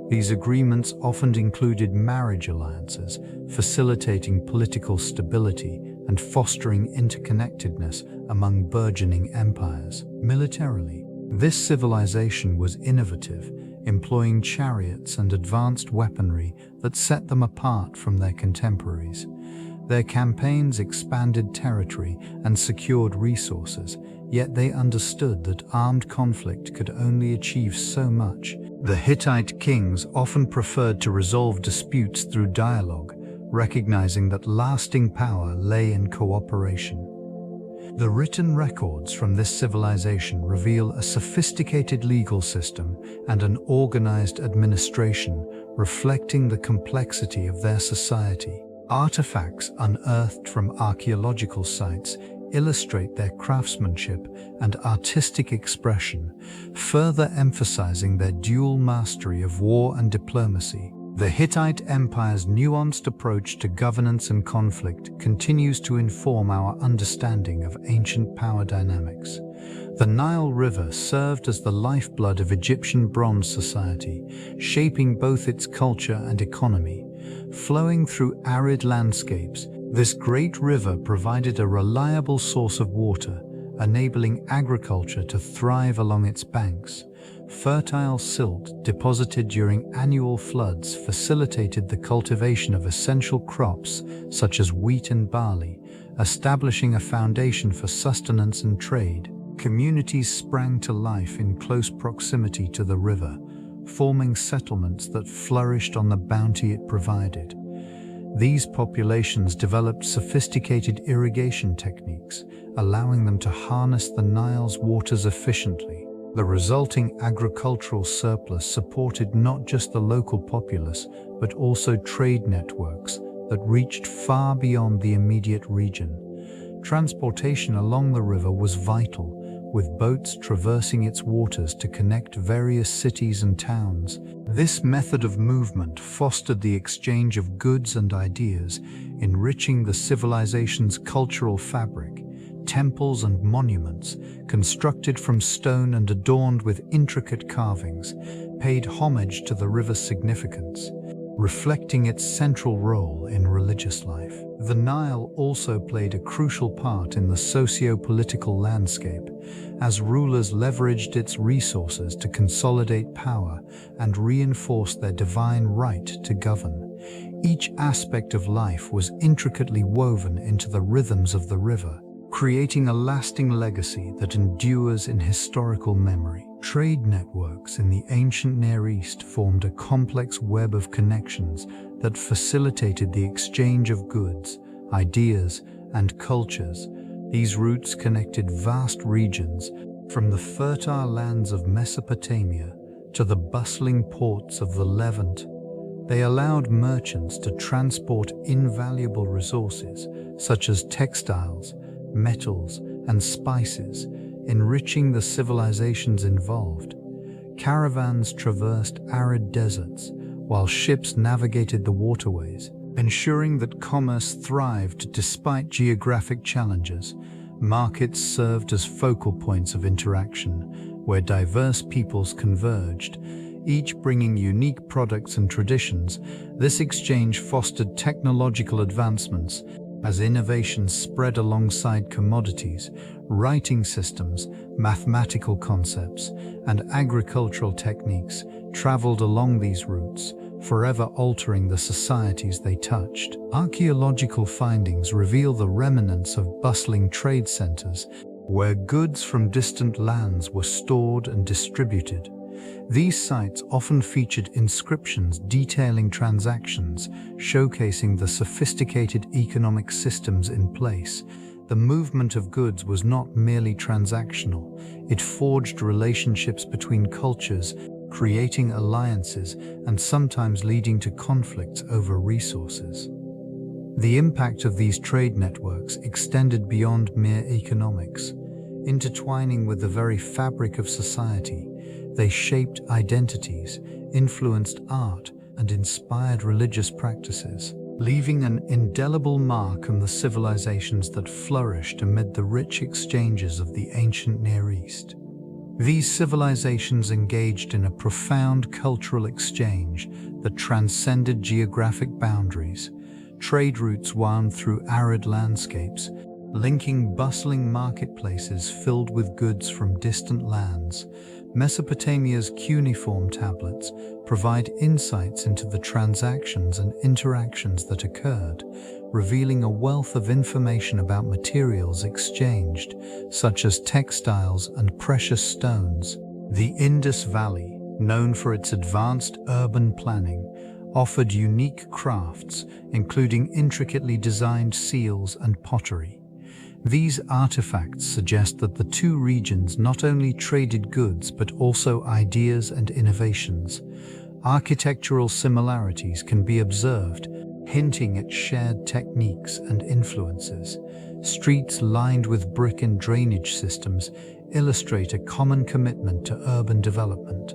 These agreements often included marriage alliances, facilitating political stability and fostering interconnectedness among burgeoning empires. Militarily, this civilization was innovative, employing chariots and advanced weaponry that set them apart from their contemporaries. Their campaigns expanded territory and secured resources, yet they understood that armed conflict could only achieve so much. The Hittite kings often preferred to resolve disputes through dialogue, recognizing that lasting power lay in cooperation. The written records from this civilization reveal a sophisticated legal system and an organized administration, reflecting the complexity of their society. Artifacts unearthed from archaeological sites illustrate their craftsmanship and artistic expression, further emphasizing their dual mastery of war and diplomacy. The Hittite Empire's nuanced approach to governance and conflict continues to inform our understanding of ancient power dynamics. The Nile River served as the lifeblood of Egyptian Bronze Society, shaping both its culture and economy. Flowing through arid landscapes, this great river provided a reliable source of water, enabling agriculture to thrive along its banks. Fertile silt deposited during annual floods facilitated the cultivation of essential crops such as wheat and barley, establishing a foundation for sustenance and trade. Communities sprang to life in close proximity to the river, forming settlements that flourished on the bounty it provided. These populations developed sophisticated irrigation techniques, allowing them to harness the Nile's waters efficiently. The resulting agricultural surplus supported not just the local populace, but also trade networks that reached far beyond the immediate region. Transportation along the river was vital, with boats traversing its waters to connect various cities and towns. This method of movement fostered the exchange of goods and ideas, enriching the civilization's cultural fabric. Temples and monuments, constructed from stone and adorned with intricate carvings, paid homage to the river's significance, reflecting its central role in religious life. The Nile also played a crucial part in the socio-political landscape, as rulers leveraged its resources to consolidate power and reinforce their divine right to govern. Each aspect of life was intricately woven into the rhythms of the river, creating a lasting legacy that endures in historical memory. Trade networks in the ancient Near East formed a complex web of connections that facilitated the exchange of goods, ideas, and cultures. These routes connected vast regions, from the fertile lands of Mesopotamia to the bustling ports of the Levant. They allowed merchants to transport invaluable resources, such as textiles, metals, and spices, enriching the civilizations involved. Caravans traversed arid deserts, while ships navigated the waterways, ensuring that commerce thrived despite geographic challenges. Markets served as focal points of interaction, where diverse peoples converged, each bringing unique products and traditions. This exchange fostered technological advancements, As innovations spread alongside commodities, writing systems, mathematical concepts, and agricultural techniques traveled along these routes, forever altering the societies they touched. Archaeological findings reveal the remnants of bustling trade centers where goods from distant lands were stored and distributed. These sites often featured inscriptions detailing transactions, showcasing the sophisticated economic systems in place. The movement of goods was not merely transactional, it forged relationships between cultures, creating alliances and sometimes leading to conflicts over resources. The impact of these trade networks extended beyond mere economics. Intertwining with the very fabric of society, they shaped identities, influenced art, and inspired religious practices, leaving an indelible mark on the civilizations that flourished amid the rich exchanges of the ancient Near East. These civilizations engaged in a profound cultural exchange that transcended geographic boundaries. Trade routes wound through arid landscapes, linking bustling marketplaces filled with goods from distant lands. Mesopotamia's cuneiform tablets provide insights into the transactions and interactions that occurred, revealing a wealth of information about materials exchanged, such as textiles and precious stones. The Indus Valley, known for its advanced urban planning, offered unique crafts, including intricately designed seals and pottery. These artifacts suggest that the two regions not only traded goods but also ideas and innovations. Architectural similarities can be observed, hinting at shared techniques and influences. Streets lined with brick and drainage systems illustrate a common commitment to urban development.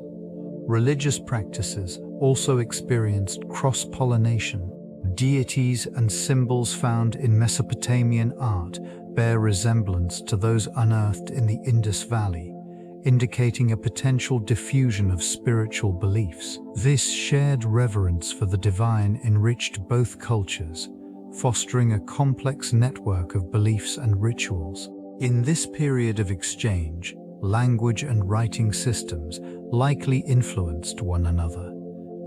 Religious practices also experienced cross-pollination. Deities and symbols found in Mesopotamian art bear resemblance to those unearthed in the Indus Valley, indicating a potential diffusion of spiritual beliefs. This shared reverence for the divine enriched both cultures, fostering a complex network of beliefs and rituals. In this period of exchange, language and writing systems likely influenced one another,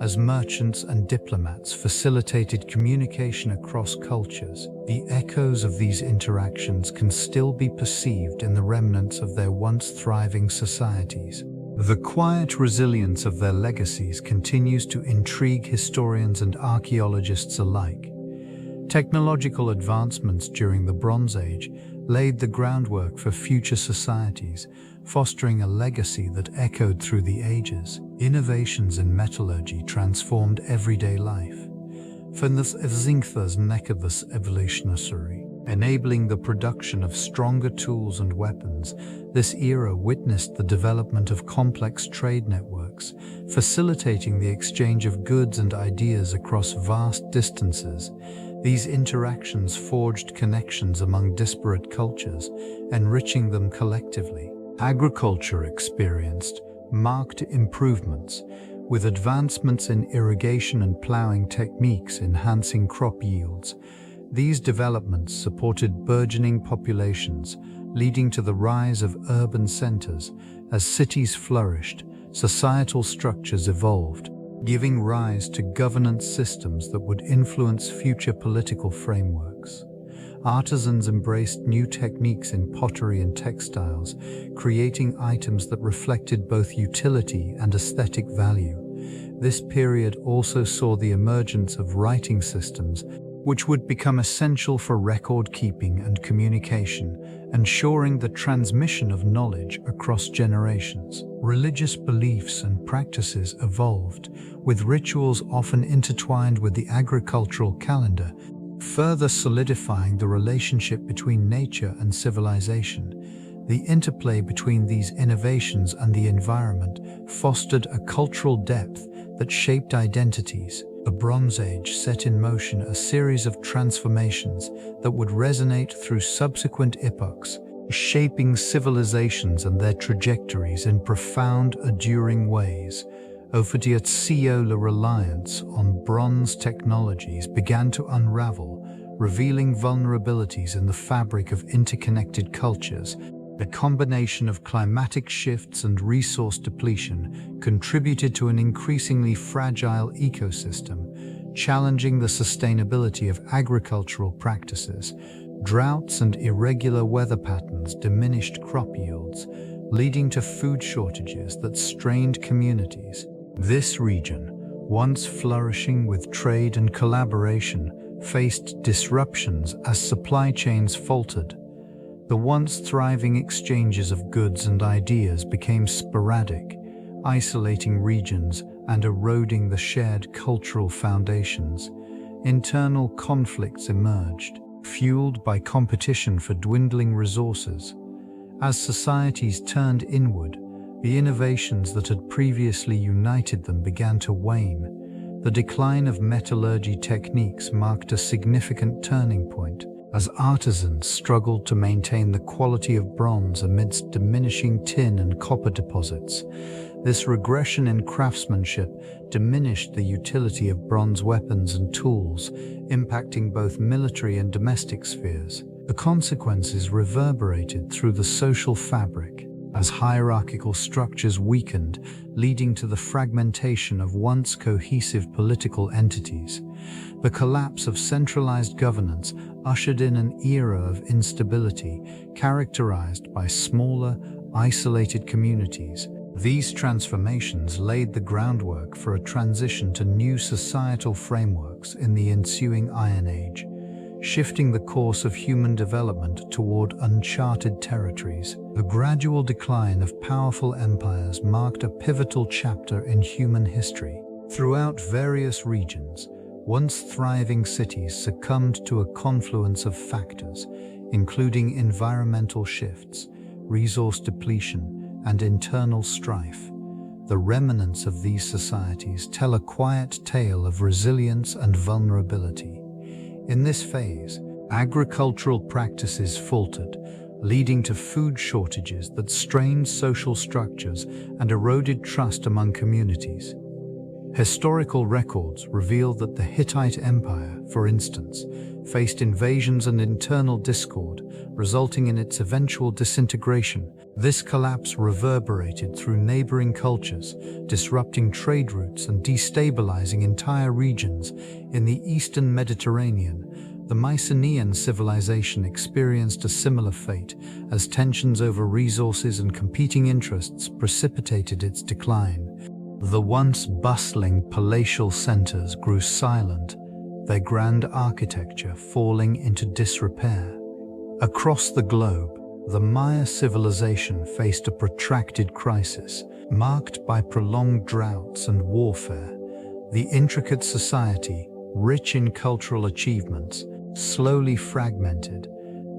as merchants and diplomats facilitated communication across cultures. The echoes of these interactions can still be perceived in the remnants of their once thriving societies. The quiet resilience of their legacies continues to intrigue historians and archaeologists alike. Technological advancements during the Bronze Age laid the groundwork for future societies, fostering a legacy that echoed through the ages. Innovations in metallurgy transformed everyday life, enabling the production of stronger tools and weapons. This era witnessed the development of complex trade networks, facilitating the exchange of goods and ideas across vast distances. These interactions forged connections among disparate cultures, enriching them collectively. Agriculture experienced marked improvements, with advancements in irrigation and plowing techniques enhancing crop yields. These developments supported burgeoning populations, leading to the rise of urban centers. As cities flourished, societal structures evolved, giving rise to governance systems that would influence future political frameworks. Artisans embraced new techniques in pottery and textiles, creating items that reflected both utility and aesthetic value. This period also saw the emergence of writing systems, which would become essential for record keeping and communication, ensuring the transmission of knowledge across generations. Religious beliefs and practices evolved, with rituals often intertwined with the agricultural calendar, further solidifying the relationship between nature and civilization. The interplay between these innovations and the environment fostered a cultural depth that shaped identities. The Bronze Age set in motion a series of transformations that would resonate through subsequent epochs, shaping civilizations and their trajectories in profound, enduring ways. The reliance on bronze technologies began to unravel, revealing vulnerabilities in the fabric of interconnected cultures. A combination of climatic shifts and resource depletion contributed to an increasingly fragile ecosystem, challenging the sustainability of agricultural practices. Droughts and irregular weather patterns diminished crop yields, leading to food shortages that strained communities. This region, once flourishing with trade and collaboration, faced disruptions as supply chains faltered. The once thriving exchanges of goods and ideas became sporadic, isolating regions and eroding the shared cultural foundations. Internal conflicts emerged, fueled by competition for dwindling resources. As societies turned inward, the innovations that had previously united them began to wane. The decline of metallurgy techniques marked a significant turning point, as artisans struggled to maintain the quality of bronze amidst diminishing tin and copper deposits. This regression in craftsmanship diminished the utility of bronze weapons and tools, impacting both military and domestic spheres. The consequences reverberated through the social fabric, as hierarchical structures weakened, leading to the fragmentation of once cohesive political entities. The collapse of centralized governance ushered in an era of instability, characterized by smaller, isolated communities. These transformations laid the groundwork for a transition to new societal frameworks in the ensuing Iron Age, shifting the course of human development toward uncharted territories. The gradual decline of powerful empires marked a pivotal chapter in human history. Throughout various regions, once thriving cities succumbed to a confluence of factors, including environmental shifts, resource depletion, and internal strife. The remnants of these societies tell a quiet tale of resilience and vulnerability. In this phase, agricultural practices faltered, leading to food shortages that strained social structures and eroded trust among communities. Historical records reveal that the Hittite Empire, for instance, faced invasions and internal discord, resulting in its eventual disintegration. This collapse reverberated through neighboring cultures, disrupting trade routes and destabilizing entire regions. In the Eastern Mediterranean, the Mycenaean civilization experienced a similar fate, as tensions over resources and competing interests precipitated its decline. The once bustling palatial centers grew silent, their grand architecture falling into disrepair. Across the globe, the Maya civilization faced a protracted crisis, marked by prolonged droughts and warfare. The intricate society, rich in cultural achievements, slowly fragmented,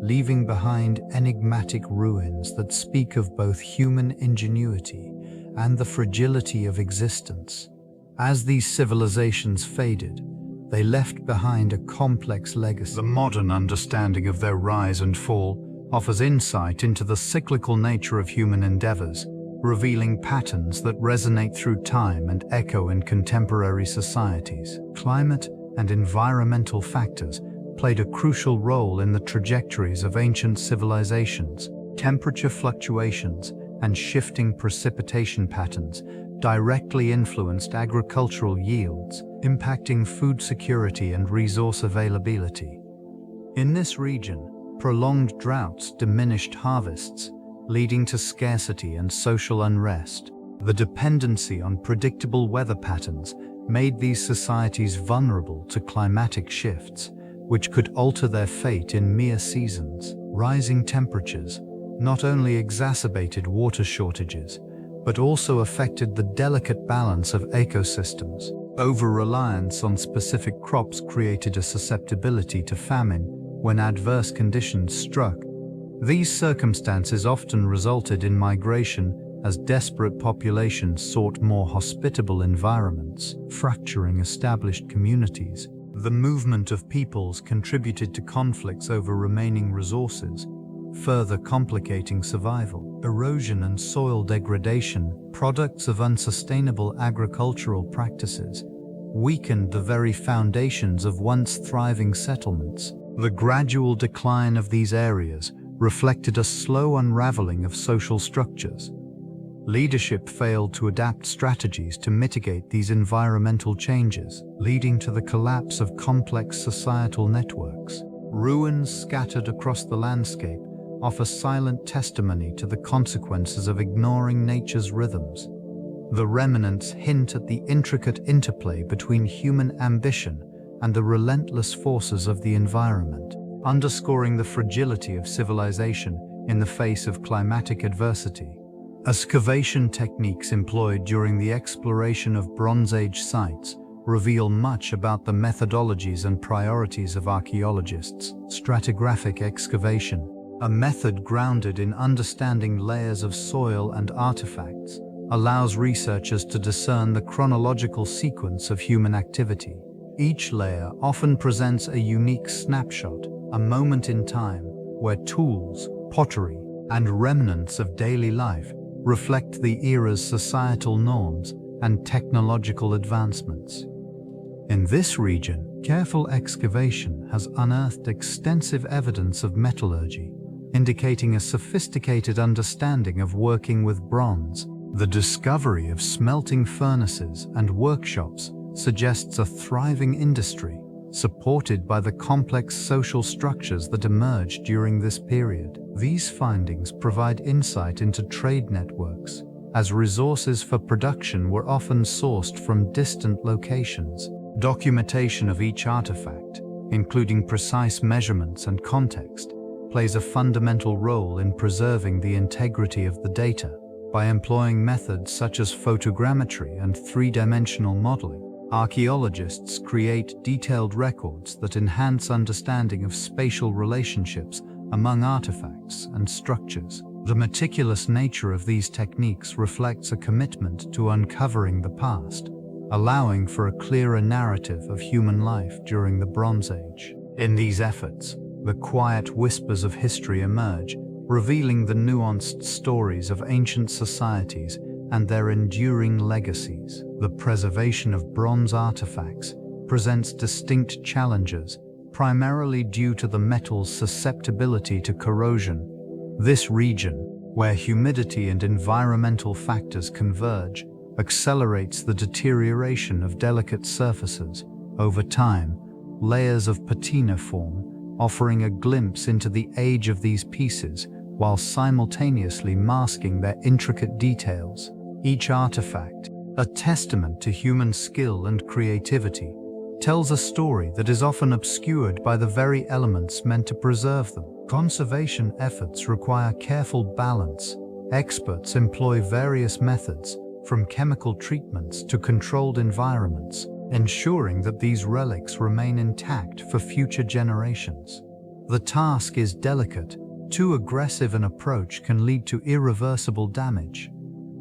leaving behind enigmatic ruins that speak of both human ingenuity and the fragility of existence. As these civilizations faded, they left behind a complex legacy. The modern understanding of their rise and fall offers insight into the cyclical nature of human endeavors, revealing patterns that resonate through time and echo in contemporary societies. Climate and environmental factors played a crucial role in the trajectories of ancient civilizations. Temperature fluctuations and shifting precipitation patterns directly influenced agricultural yields, impacting food security and resource availability. In this region, prolonged droughts diminished harvests, leading to scarcity and social unrest. The dependency on predictable weather patterns made these societies vulnerable to climatic shifts, which could alter their fate in mere seasons. Rising temperatures not only exacerbated water shortages, but also affected the delicate balance of ecosystems. Over-reliance on specific crops created a susceptibility to famine when adverse conditions struck. These circumstances often resulted in migration as desperate populations sought more hospitable environments, fracturing established communities. The movement of peoples contributed to conflicts over remaining resources, further complicating survival. Erosion and soil degradation, products of unsustainable agricultural practices, weakened the very foundations of once thriving settlements. The gradual decline of these areas reflected a slow unraveling of social structures. Leadership failed to adapt strategies to mitigate these environmental changes, leading to the collapse of complex societal networks. Ruins scattered across the landscape offer silent testimony to the consequences of ignoring nature's rhythms. The remnants hint at the intricate interplay between human ambition and the relentless forces of the environment, underscoring the fragility of civilization in the face of climatic adversity. Excavation techniques employed during the exploration of Bronze Age sites reveal much about the methodologies and priorities of archaeologists. Stratigraphic excavation, a method grounded in understanding layers of soil and artifacts, allows researchers to discern the chronological sequence of human activity. Each layer often presents a unique snapshot, a moment in time where tools, pottery, and remnants of daily life reflect the era's societal norms and technological advancements. In this region, careful excavation has unearthed extensive evidence of metallurgy, indicating a sophisticated understanding of working with bronze. The discovery of smelting furnaces and workshops suggests a thriving industry, supported by the complex social structures that emerged during this period. These findings provide insight into trade networks, as resources for production were often sourced from distant locations. Documentation of each artifact, including precise measurements and context, plays a fundamental role in preserving the integrity of the data. By employing methods such as photogrammetry and three-dimensional modeling, archaeologists create detailed records that enhance understanding of spatial relationships among artifacts and structures. The meticulous nature of these techniques reflects a commitment to uncovering the past, allowing for a clearer narrative of human life during the Bronze Age. In these efforts, the quiet whispers of history emerge, revealing the nuanced stories of ancient societies and their enduring legacies. The preservation of bronze artifacts presents distinct challenges, primarily due to the metal's susceptibility to corrosion. This region, where humidity and environmental factors converge, accelerates the deterioration of delicate surfaces. Over time, layers of patina form, offering a glimpse into the age of these pieces, while simultaneously masking their intricate details. Each artifact, a testament to human skill and creativity, tells a story that is often obscured by the very elements meant to preserve them. Conservation efforts require careful balance. Experts employ various methods, from chemical treatments to controlled environments, ensuring that these relics remain intact for future generations. The task is delicate. Too aggressive an approach can lead to irreversible damage.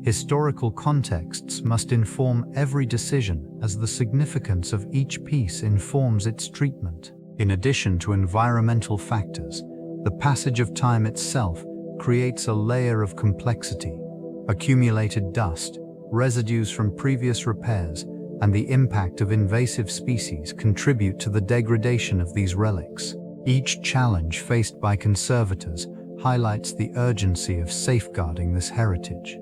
Historical contexts must inform every decision, as the significance of each piece informs its treatment. In addition to environmental factors, the passage of time itself creates a layer of complexity. Accumulated dust, residues from previous repairs, and the impact of invasive species contribute to the degradation of these relics. Each challenge faced by conservators highlights the urgency of safeguarding this heritage.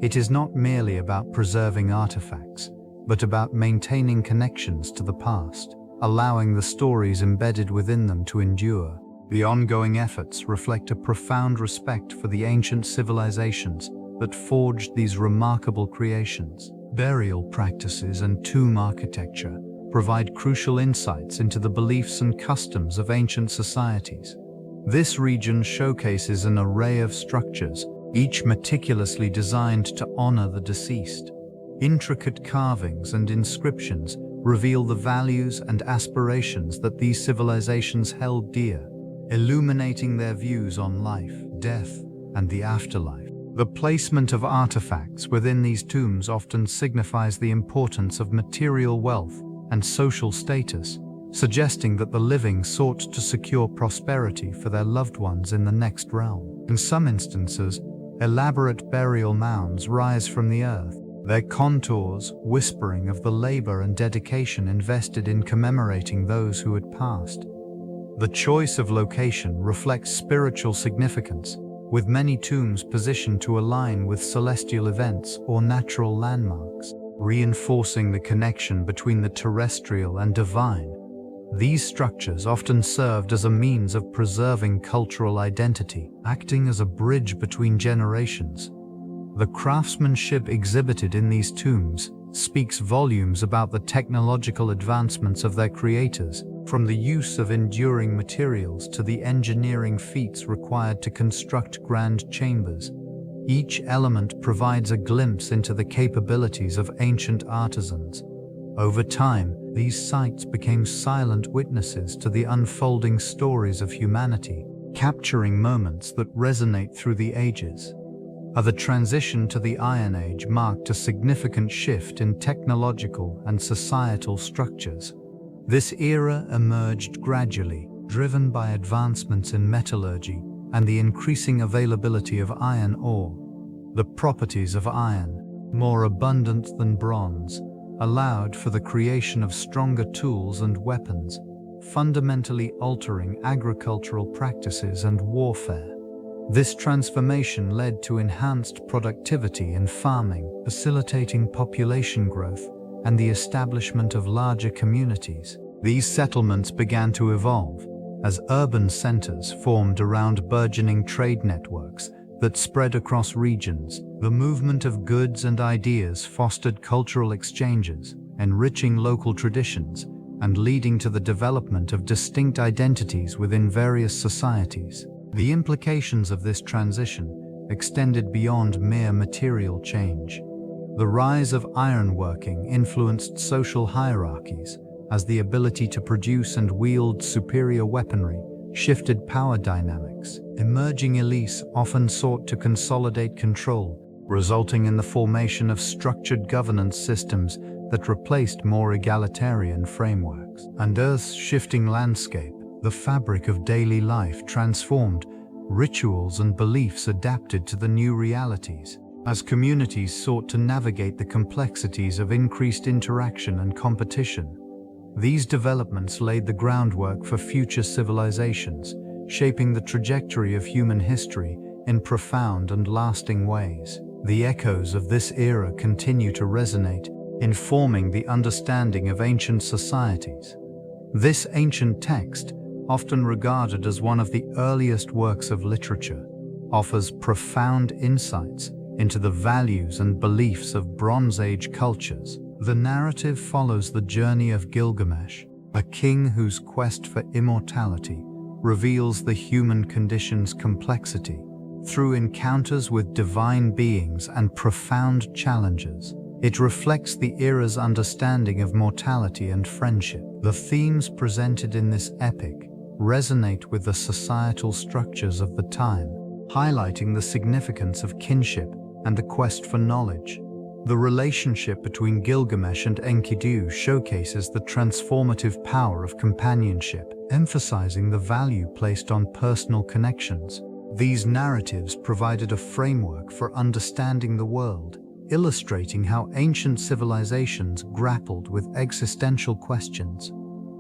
It is not merely about preserving artifacts, but about maintaining connections to the past, allowing the stories embedded within them to endure. The ongoing efforts reflect a profound respect for the ancient civilizations that forged these remarkable creations. Burial practices and tomb architecture provide crucial insights into the beliefs and customs of ancient societies. This region showcases an array of structures, each meticulously designed to honor the deceased. Intricate carvings and inscriptions reveal the values and aspirations that these civilizations held dear, illuminating their views on life, death, and the afterlife. The placement of artifacts within these tombs often signifies the importance of material wealth and social status, suggesting that the living sought to secure prosperity for their loved ones in the next realm. In some instances, elaborate burial mounds rise from the earth, their contours whispering of the labor and dedication invested in commemorating those who had passed. The choice of location reflects spiritual significance, with many tombs positioned to align with celestial events or natural landmarks, reinforcing the connection between the terrestrial and divine. These structures often served as a means of preserving cultural identity, acting as a bridge between generations. The craftsmanship exhibited in these tombs speaks volumes about the technological advancements of their creators, from the use of enduring materials to the engineering feats required to construct grand chambers. Each element provides a glimpse into the capabilities of ancient artisans. Over time, these sites became silent witnesses to the unfolding stories of humanity, capturing moments that resonate through the ages. The transition to the Iron Age marked a significant shift in technological and societal structures. This era emerged gradually, driven by advancements in metallurgy and the increasing availability of iron ore. The properties of iron, more abundant than bronze, allowed for the creation of stronger tools and weapons, fundamentally altering agricultural practices and warfare. This transformation led to enhanced productivity in farming, facilitating population growth and the establishment of larger communities. These settlements began to evolve as urban centers formed around burgeoning trade networks that spread across regions. The movement of goods and ideas fostered cultural exchanges, enriching local traditions and leading to the development of distinct identities within various societies. The implications of this transition extended beyond mere material change. The rise of ironworking influenced social hierarchies, as the ability to produce and wield superior weaponry shifted power dynamics. Emerging elites often sought to consolidate control, resulting in the formation of structured governance systems that replaced more egalitarian frameworks. And Earth's shifting landscape, the fabric of daily life, transformed. Rituals and beliefs adapted to the new realities, as communities sought to navigate the complexities of increased interaction and competition. These developments laid the groundwork for future civilizations, shaping the trajectory of human history in profound and lasting ways. The echoes of this era continue to resonate, informing the understanding of ancient societies. This ancient text, often regarded as one of the earliest works of literature, offers profound insights into the values and beliefs of Bronze Age cultures. The narrative follows the journey of Gilgamesh, a king whose quest for immortality reveals the human condition's complexity. Through encounters with divine beings and profound challenges, it reflects the era's understanding of mortality and friendship. The themes presented in this epic resonate with the societal structures of the time, highlighting the significance of kinship and the quest for knowledge. The relationship between Gilgamesh and Enkidu showcases the transformative power of companionship, emphasizing the value placed on personal connections. These narratives provided a framework for understanding the world, illustrating how ancient civilizations grappled with existential questions.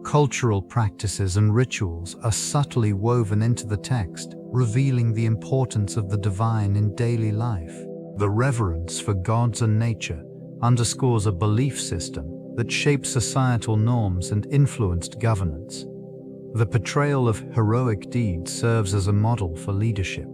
Cultural practices and rituals are subtly woven into the text, revealing the importance of the divine in daily life. The reverence for gods and nature underscores a belief system that shaped societal norms and influenced governance. The portrayal of heroic deeds serves as a model for leadership,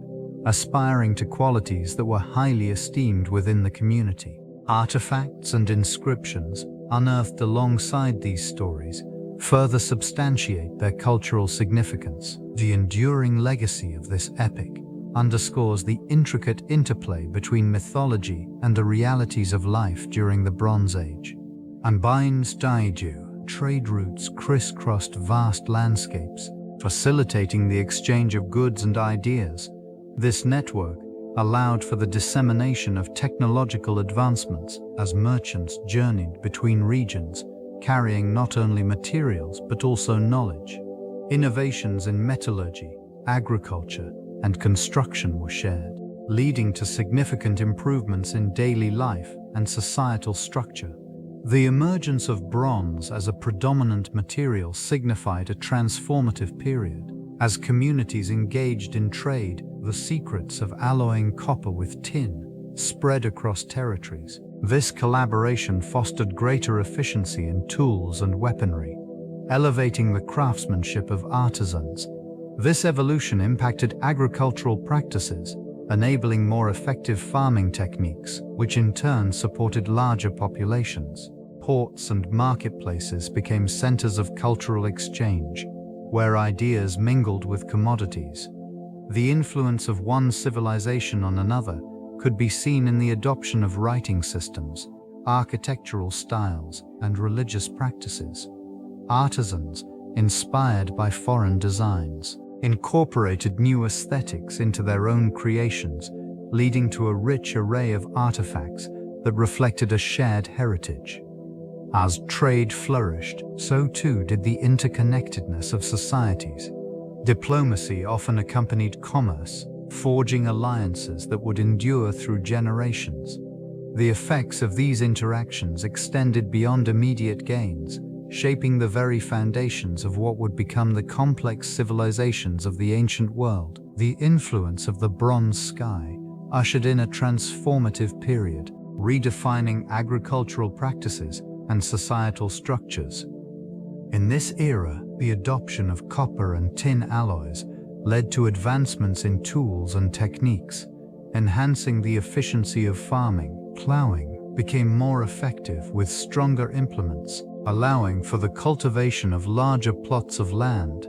aspiring to qualities that were highly esteemed within the community. Artifacts and inscriptions unearthed alongside these stories further substantiate their cultural significance. The enduring legacy of this epic underscores the intricate interplay between mythology and the realities of life during the Bronze Age. Unwind trade routes crisscrossed vast landscapes, facilitating the exchange of goods and ideas. This network allowed for the dissemination of technological advancements as merchants journeyed between regions, carrying not only materials but also knowledge. Innovations in metallurgy, agriculture, and construction were shared, leading to significant improvements in daily life and societal structure. The emergence of bronze as a predominant material signified a transformative period. As communities engaged in trade, the secrets of alloying copper with tin spread across territories. This collaboration fostered greater efficiency in tools and weaponry, elevating the craftsmanship of artisans. This evolution impacted agricultural practices, enabling more effective farming techniques, which in turn supported larger populations. Ports and marketplaces became centers of cultural exchange, where ideas mingled with commodities. The influence of one civilization on another could be seen in the adoption of writing systems, architectural styles, and religious practices. Artisans, inspired by foreign designs, incorporated new aesthetics into their own creations, leading to a rich array of artifacts that reflected a shared heritage. As trade flourished, so too did the interconnectedness of societies. Diplomacy often accompanied commerce, forging alliances that would endure through generations. The effects of these interactions extended beyond immediate gains, shaping the very foundations of what would become the complex civilizations of the ancient world. The influence of the bronze sky ushered in a transformative period, redefining agricultural practices and societal structures. In this era, the adoption of copper and tin alloys led to advancements in tools and techniques, enhancing the efficiency of farming. Plowing became more effective with stronger implements, allowing for the cultivation of larger plots of land.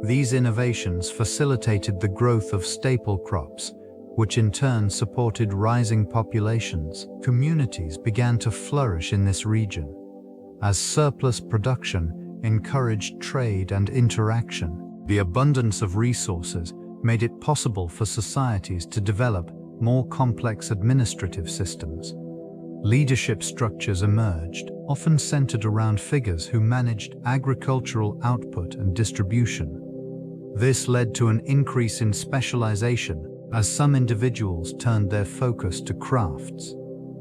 These innovations facilitated the growth of staple crops, which in turn supported rising populations. Communities began to flourish in this region, as surplus production encouraged trade and interaction. The abundance of resources made it possible for societies to develop more complex administrative systems. Leadership structures emerged, often centered around figures who managed agricultural output and distribution. This led to an increase in specialization, as some individuals turned their focus to crafts,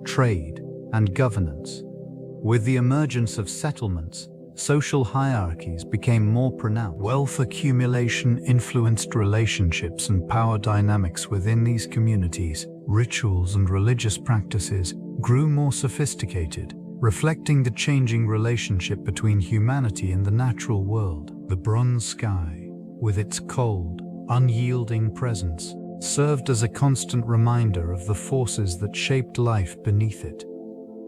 trade, and governance. With the emergence of settlements, social hierarchies became more pronounced. Wealth accumulation influenced relationships and power dynamics within these communities. Rituals and religious practices grew more sophisticated, reflecting the changing relationship between humanity and the natural world. The bronze sky, with its cold, unyielding presence, served as a constant reminder of the forces that shaped life beneath it.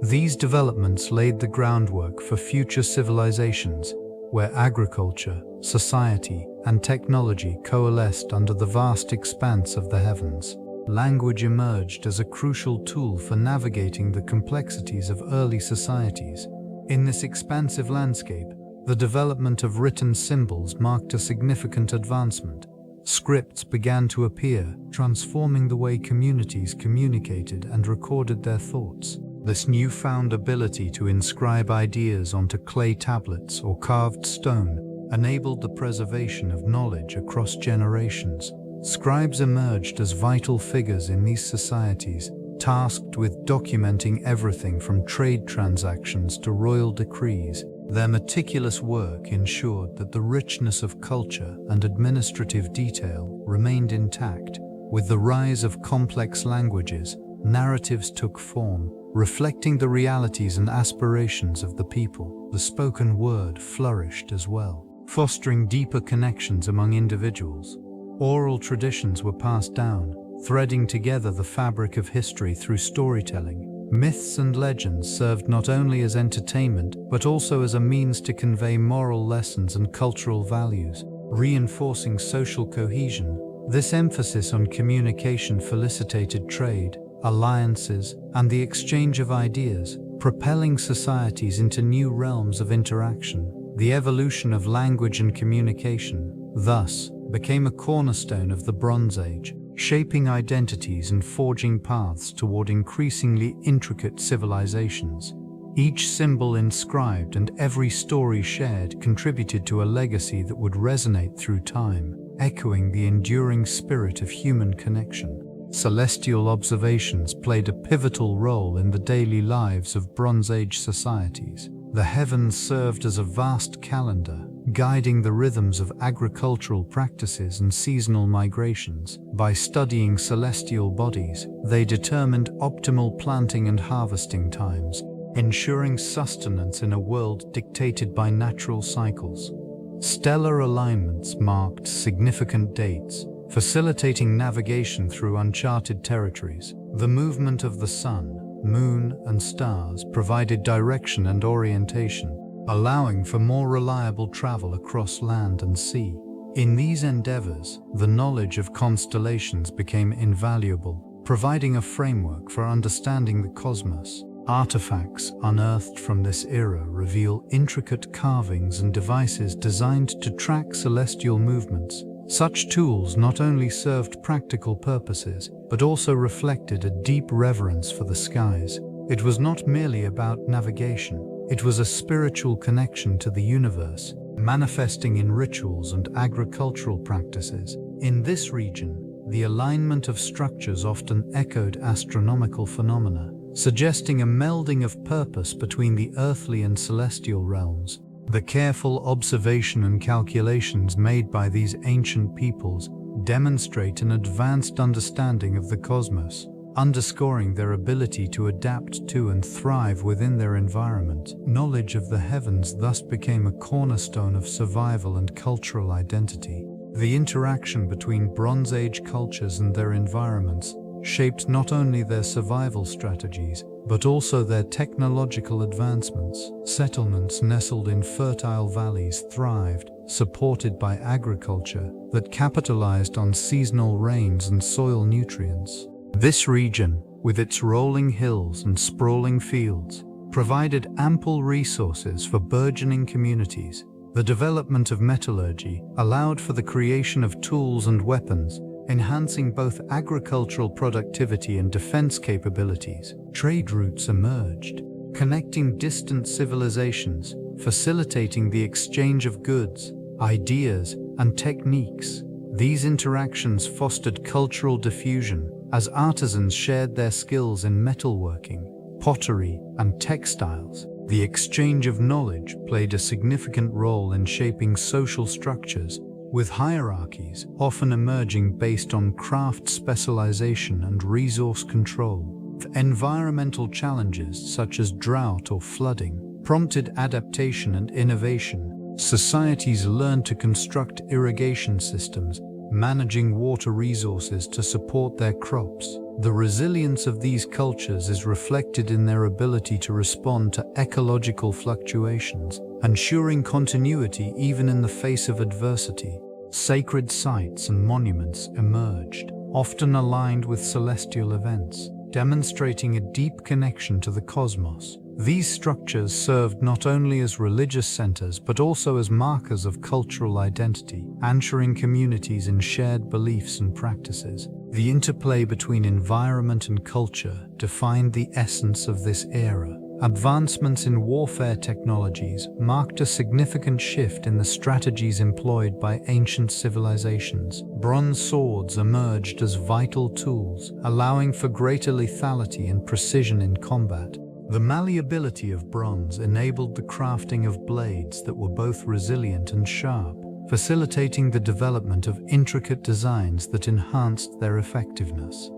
These developments laid the groundwork for future civilizations, where agriculture, society, and technology coalesced under the vast expanse of the heavens. Language emerged as a crucial tool for navigating the complexities of early societies. In this expansive landscape, the development of written symbols marked a significant advancement. Scripts began to appear, transforming the way communities communicated and recorded their thoughts. This newfound ability to inscribe ideas onto clay tablets or carved stone enabled the preservation of knowledge across generations. Scribes emerged as vital figures in these societies, tasked with documenting everything from trade transactions to royal decrees. Their meticulous work ensured that the richness of culture and administrative detail remained intact. With the rise of complex languages, narratives took form, reflecting the realities and aspirations of the people. The spoken word flourished as well, fostering deeper connections among individuals. Oral traditions were passed down, threading together the fabric of history through storytelling. Myths and legends served not only as entertainment, but also as a means to convey moral lessons and cultural values, reinforcing social cohesion. This emphasis on communication facilitated trade, alliances, and the exchange of ideas, propelling societies into new realms of interaction. The evolution of language and communication, thus, became a cornerstone of the Bronze Age, shaping identities and forging paths toward increasingly intricate civilizations. Each symbol inscribed and every story shared contributed to a legacy that would resonate through time, echoing the enduring spirit of human connection. celestial observations played a pivotal role in the daily lives of Bronze Age societies. The heavens served as a vast calendar, guiding the rhythms of agricultural practices and seasonal migrations. By studying celestial bodies, they determined optimal planting and harvesting times, ensuring sustenance in a world dictated by natural cycles. Stellar alignments marked significant dates, facilitating navigation through uncharted territories. The movement of the sun, moon, and stars provided direction and orientation, allowing for more reliable travel across land and sea. In these endeavors, the knowledge of constellations became invaluable, providing a framework for understanding the cosmos. Artifacts unearthed from this era reveal intricate carvings and devices designed to track celestial movements. Such tools not only served practical purposes, but also reflected a deep reverence for the skies. It was not merely about navigation, it was a spiritual connection to the universe, manifesting in rituals and agricultural practices. In this region, the alignment of structures often echoed astronomical phenomena, suggesting a melding of purpose between the earthly and celestial realms. The careful observation and calculations made by these ancient peoples demonstrate an advanced understanding of the cosmos, underscoring their ability to adapt to and thrive within their environment. Knowledge of the heavens thus became a cornerstone of survival and cultural identity. The interaction between Bronze Age cultures and their environments shaped not only their survival strategies, but also their technological advancements. Settlements nestled in fertile valleys thrived, supported by agriculture that capitalized on seasonal rains and soil nutrients. This region, with its rolling hills and sprawling fields, provided ample resources for burgeoning communities. The development of metallurgy allowed for the creation of tools and weapons, enhancing both agricultural productivity and defense capabilities. Trade routes emerged, connecting distant civilizations, facilitating the exchange of goods, ideas, and techniques. These interactions fostered cultural diffusion as artisans shared their skills in metalworking, pottery, and textiles. The exchange of knowledge played a significant role in shaping social structures, with hierarchies often emerging based on craft specialization and resource control. Environmental challenges such as drought or flooding prompted adaptation and innovation. Societies learned to construct irrigation systems, managing water resources to support their crops. The resilience of these cultures is reflected in their ability to respond to ecological fluctuations, ensuring continuity even in the face of adversity. Sacred sites and monuments emerged, often aligned with celestial events, demonstrating a deep connection to the cosmos. These structures served not only as religious centers but also as markers of cultural identity, anchoring communities in shared beliefs and practices. The interplay between environment and culture defined the essence of this era. Advancements in warfare technologies marked a significant shift in the strategies employed by ancient civilizations. Bronze swords emerged as vital tools, allowing for greater lethality and precision in combat. The malleability of bronze enabled the crafting of blades that were both resilient and sharp, facilitating the development of intricate designs that enhanced their effectiveness.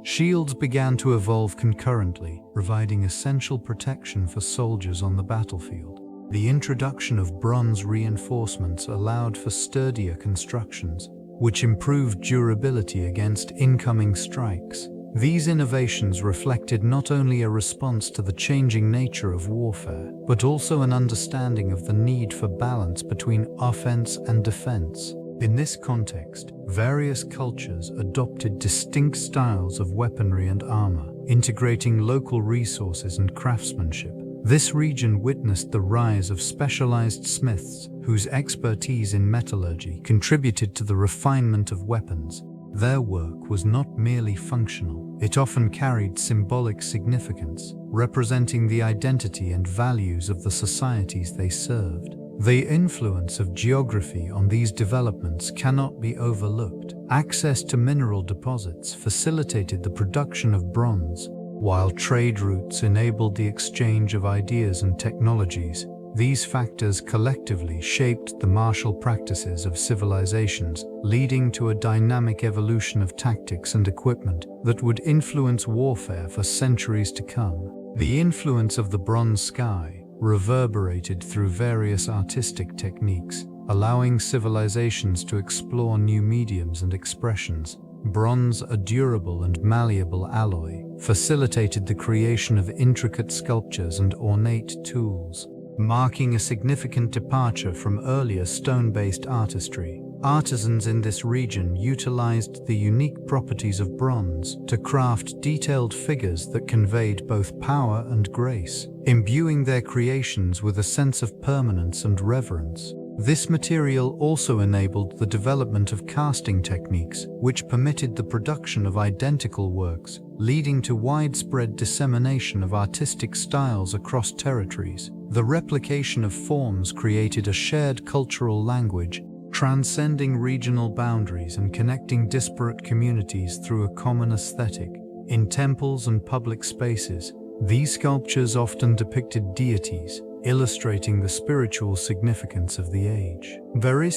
Shields began to evolve concurrently, providing essential protection for soldiers on the battlefield. The introduction of bronze reinforcements allowed for sturdier constructions, which improved durability against incoming strikes. These innovations reflected not only a response to the changing nature of warfare, but also an understanding of the need for balance between offense and defense. In this context, various cultures adopted distinct styles of weaponry and armor, integrating local resources and craftsmanship. This region witnessed the rise of specialized smiths, whose expertise in metallurgy contributed to the refinement of weapons. Their work was not merely functional, it often carried symbolic significance, representing the identity and values of the societies they served. The influence of geography on these developments cannot be overlooked. Access to mineral deposits facilitated the production of bronze, while trade routes enabled the exchange of ideas and technologies. These factors collectively shaped the martial practices of civilizations, leading to a dynamic evolution of tactics and equipment that would influence warfare for centuries to come. The influence of the bronze sky reverberated through various artistic techniques, allowing civilizations to explore new mediums and expressions. Bronze, a durable and malleable alloy, facilitated the creation of intricate sculptures and ornate tools, marking a significant departure from earlier stone-based artistry. Artisans in this region utilized the unique properties of bronze to craft detailed figures that conveyed both power and grace, imbuing their creations with a sense of permanence and reverence. This material also enabled the development of casting techniques, which permitted the production of identical works, leading to widespread dissemination of artistic styles across territories. The replication of forms created a shared cultural language, transcending regional boundaries and connecting disparate communities through a common aesthetic. In temples and public spaces, these sculptures often depicted deities, illustrating the spiritual significance of the age.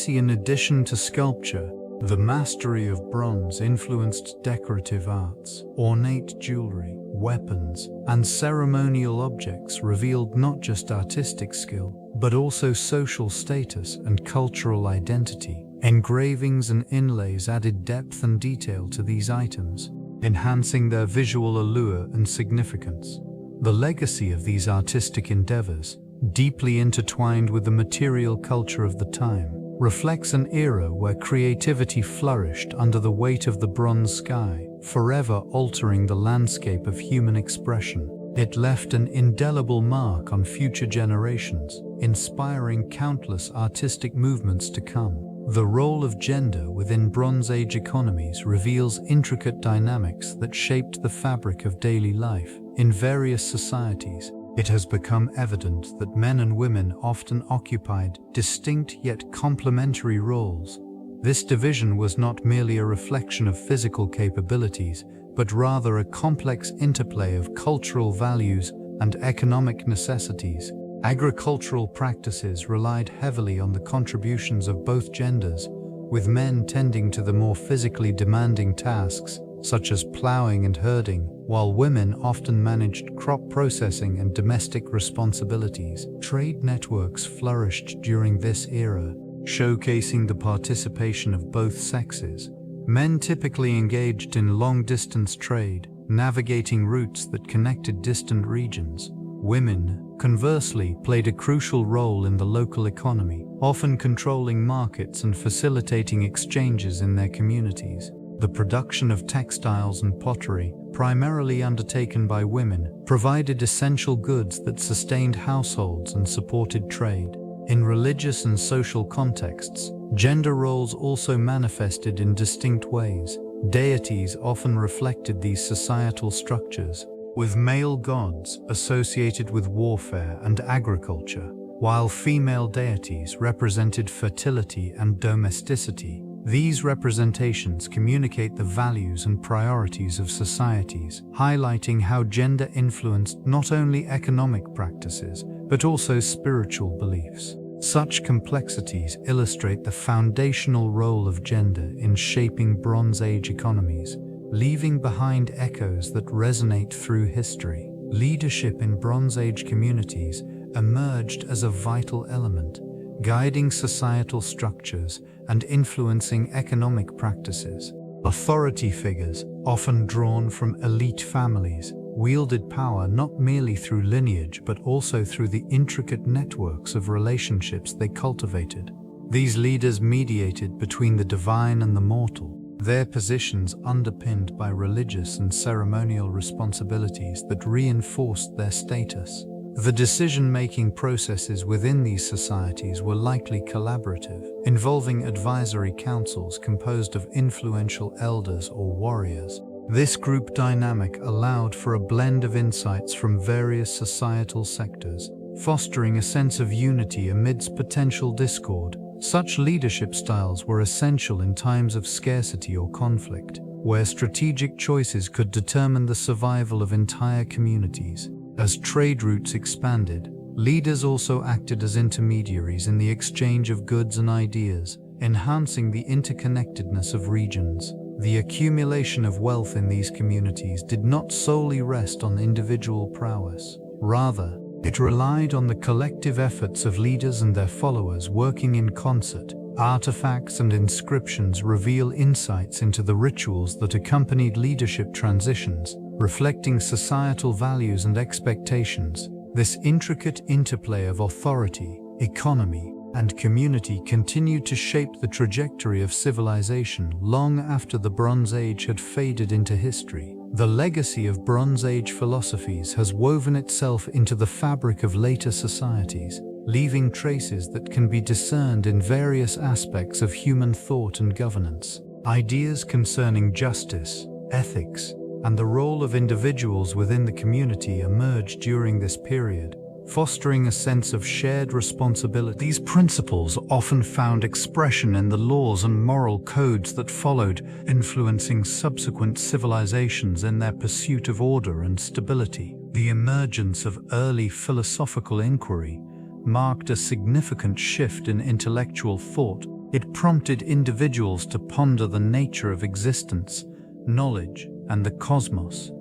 In addition to sculpture, the mastery of bronze influenced decorative arts. Ornate jewelry, weapons, and ceremonial objects revealed not just artistic skill, but also social status and cultural identity. Engravings and inlays added depth and detail to these items, enhancing their visual allure and significance. The legacy of these artistic endeavors, deeply intertwined with the material culture of the time, reflects an era where creativity flourished under the weight of the bronze sky, forever altering the landscape of human expression. It left an indelible mark on future generations, inspiring countless artistic movements to come. The role of gender within Bronze Age economies reveals intricate dynamics that shaped the fabric of daily life. In various societies, it has become evident that men and women often occupied distinct yet complementary roles. This division was not merely a reflection of physical capabilities, but rather a complex interplay of cultural values and economic necessities. Agricultural practices relied heavily on the contributions of both genders, with men tending to the more physically demanding tasks, such as plowing and herding, while women often managed crop processing and domestic responsibilities. Trade networks flourished during this era, showcasing the participation of both sexes. Men typically engaged in long-distance trade, navigating routes that connected distant regions. Women, conversely, played a crucial role in the local economy, often controlling markets and facilitating exchanges in their communities. The production of textiles and pottery, primarily undertaken by women, provided essential goods that sustained households and supported trade. In religious and social contexts, gender roles also manifested in distinct ways. Deities often reflected these societal structures, with male gods associated with warfare and agriculture, while female deities represented fertility and domesticity. These representations communicate the values and priorities of societies, highlighting how gender influenced not only economic practices, but also spiritual beliefs. Such complexities illustrate the foundational role of gender in shaping Bronze Age economies, leaving behind echoes that resonate through history. Leadership in Bronze Age communities emerged as a vital element, guiding societal structures and influencing economic practices. Authority figures, often drawn from elite families, wielded power not merely through lineage but also through the intricate networks of relationships they cultivated. These leaders mediated between the divine and the mortal, their positions underpinned by religious and ceremonial responsibilities that reinforced their status. The decision-making processes within these societies were likely collaborative, involving advisory councils composed of influential elders or warriors. This group dynamic allowed for a blend of insights from various societal sectors, fostering a sense of unity amidst potential discord. Such leadership styles were essential in times of scarcity or conflict, where strategic choices could determine the survival of entire communities. As trade routes expanded, leaders also acted as intermediaries in the exchange of goods and ideas, enhancing the interconnectedness of regions. The accumulation of wealth in these communities did not solely rest on individual prowess. Rather, it relied on the collective efforts of leaders and their followers working in concert. Artifacts and inscriptions reveal insights into the rituals that accompanied leadership transitions, reflecting societal values and expectations. This intricate interplay of authority, economy, and community continued to shape the trajectory of civilization long after the Bronze Age had faded into history. The legacy of Bronze Age philosophies has woven itself into the fabric of later societies, leaving traces that can be discerned in various aspects of human thought and governance. Ideas concerning justice, ethics, and the role of individuals within the community emerged during this period, fostering a sense of shared responsibility. These principles often found expression in the laws and moral codes that followed, influencing subsequent civilizations in their pursuit of order and stability. The emergence of early philosophical inquiry marked a significant shift in intellectual thought. It prompted individuals to ponder the nature of existence, knowledge, and the cosmos.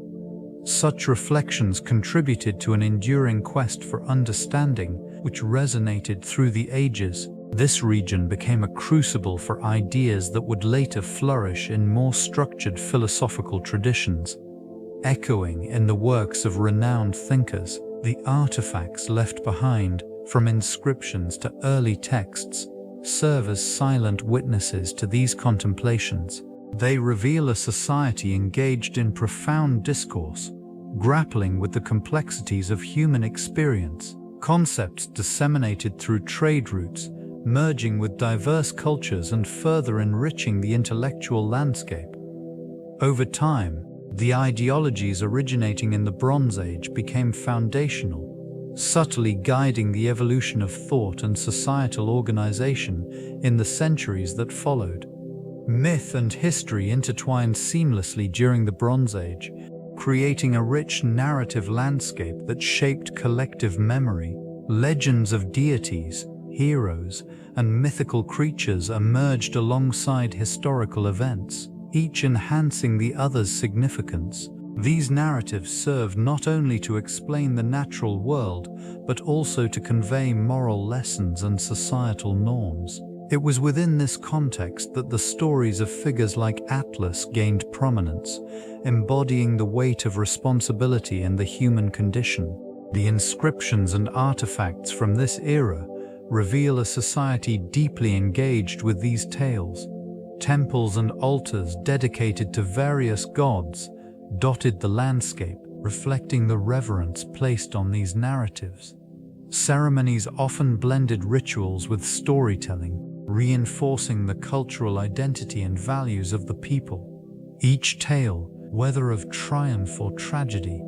Such reflections contributed to an enduring quest for understanding, which resonated through the ages. This region became a crucible for ideas that would later flourish in more structured philosophical traditions. Echoing in the works of renowned thinkers, the artifacts left behind, from inscriptions to early texts, serve as silent witnesses to these contemplations. They reveal a society engaged in profound discourse, grappling with the complexities of human experience. Concepts disseminated through trade routes, merging with diverse cultures and further enriching the intellectual landscape. Over time, the ideologies originating in the Bronze Age became foundational, subtly guiding the evolution of thought and societal organization in the centuries that followed. Myth and history intertwined seamlessly during the Bronze Age, creating a rich narrative landscape that shaped collective memory. Legends of deities, heroes, and mythical creatures emerged alongside historical events, each enhancing the other's significance. These narratives served not only to explain the natural world, but also to convey moral lessons and societal norms. It was within this context that the stories of figures like Atlas gained prominence, embodying the weight of responsibility and the human condition. The inscriptions and artifacts from this era reveal a society deeply engaged with these tales. Temples and altars dedicated to various gods dotted the landscape, reflecting the reverence placed on these narratives. Ceremonies often blended rituals with storytelling, reinforcing the cultural identity and values of the people. Each tale, whether of triumph or tragedy,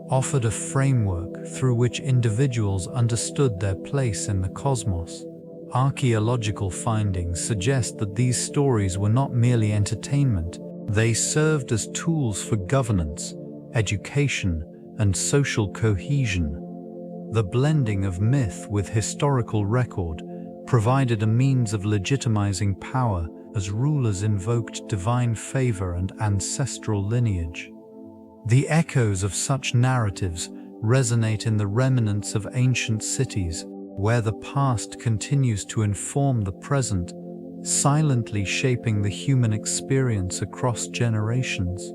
offered a framework through which individuals understood their place in the cosmos. Archaeological findings suggest that these stories were not merely entertainment, they served as tools for governance, education, and social cohesion. The blending of myth with historical record provided a means of legitimizing power as rulers invoked divine favor and ancestral lineage. The echoes of such narratives resonate in the remnants of ancient cities, where the past continues to inform the present, silently shaping the human experience across generations.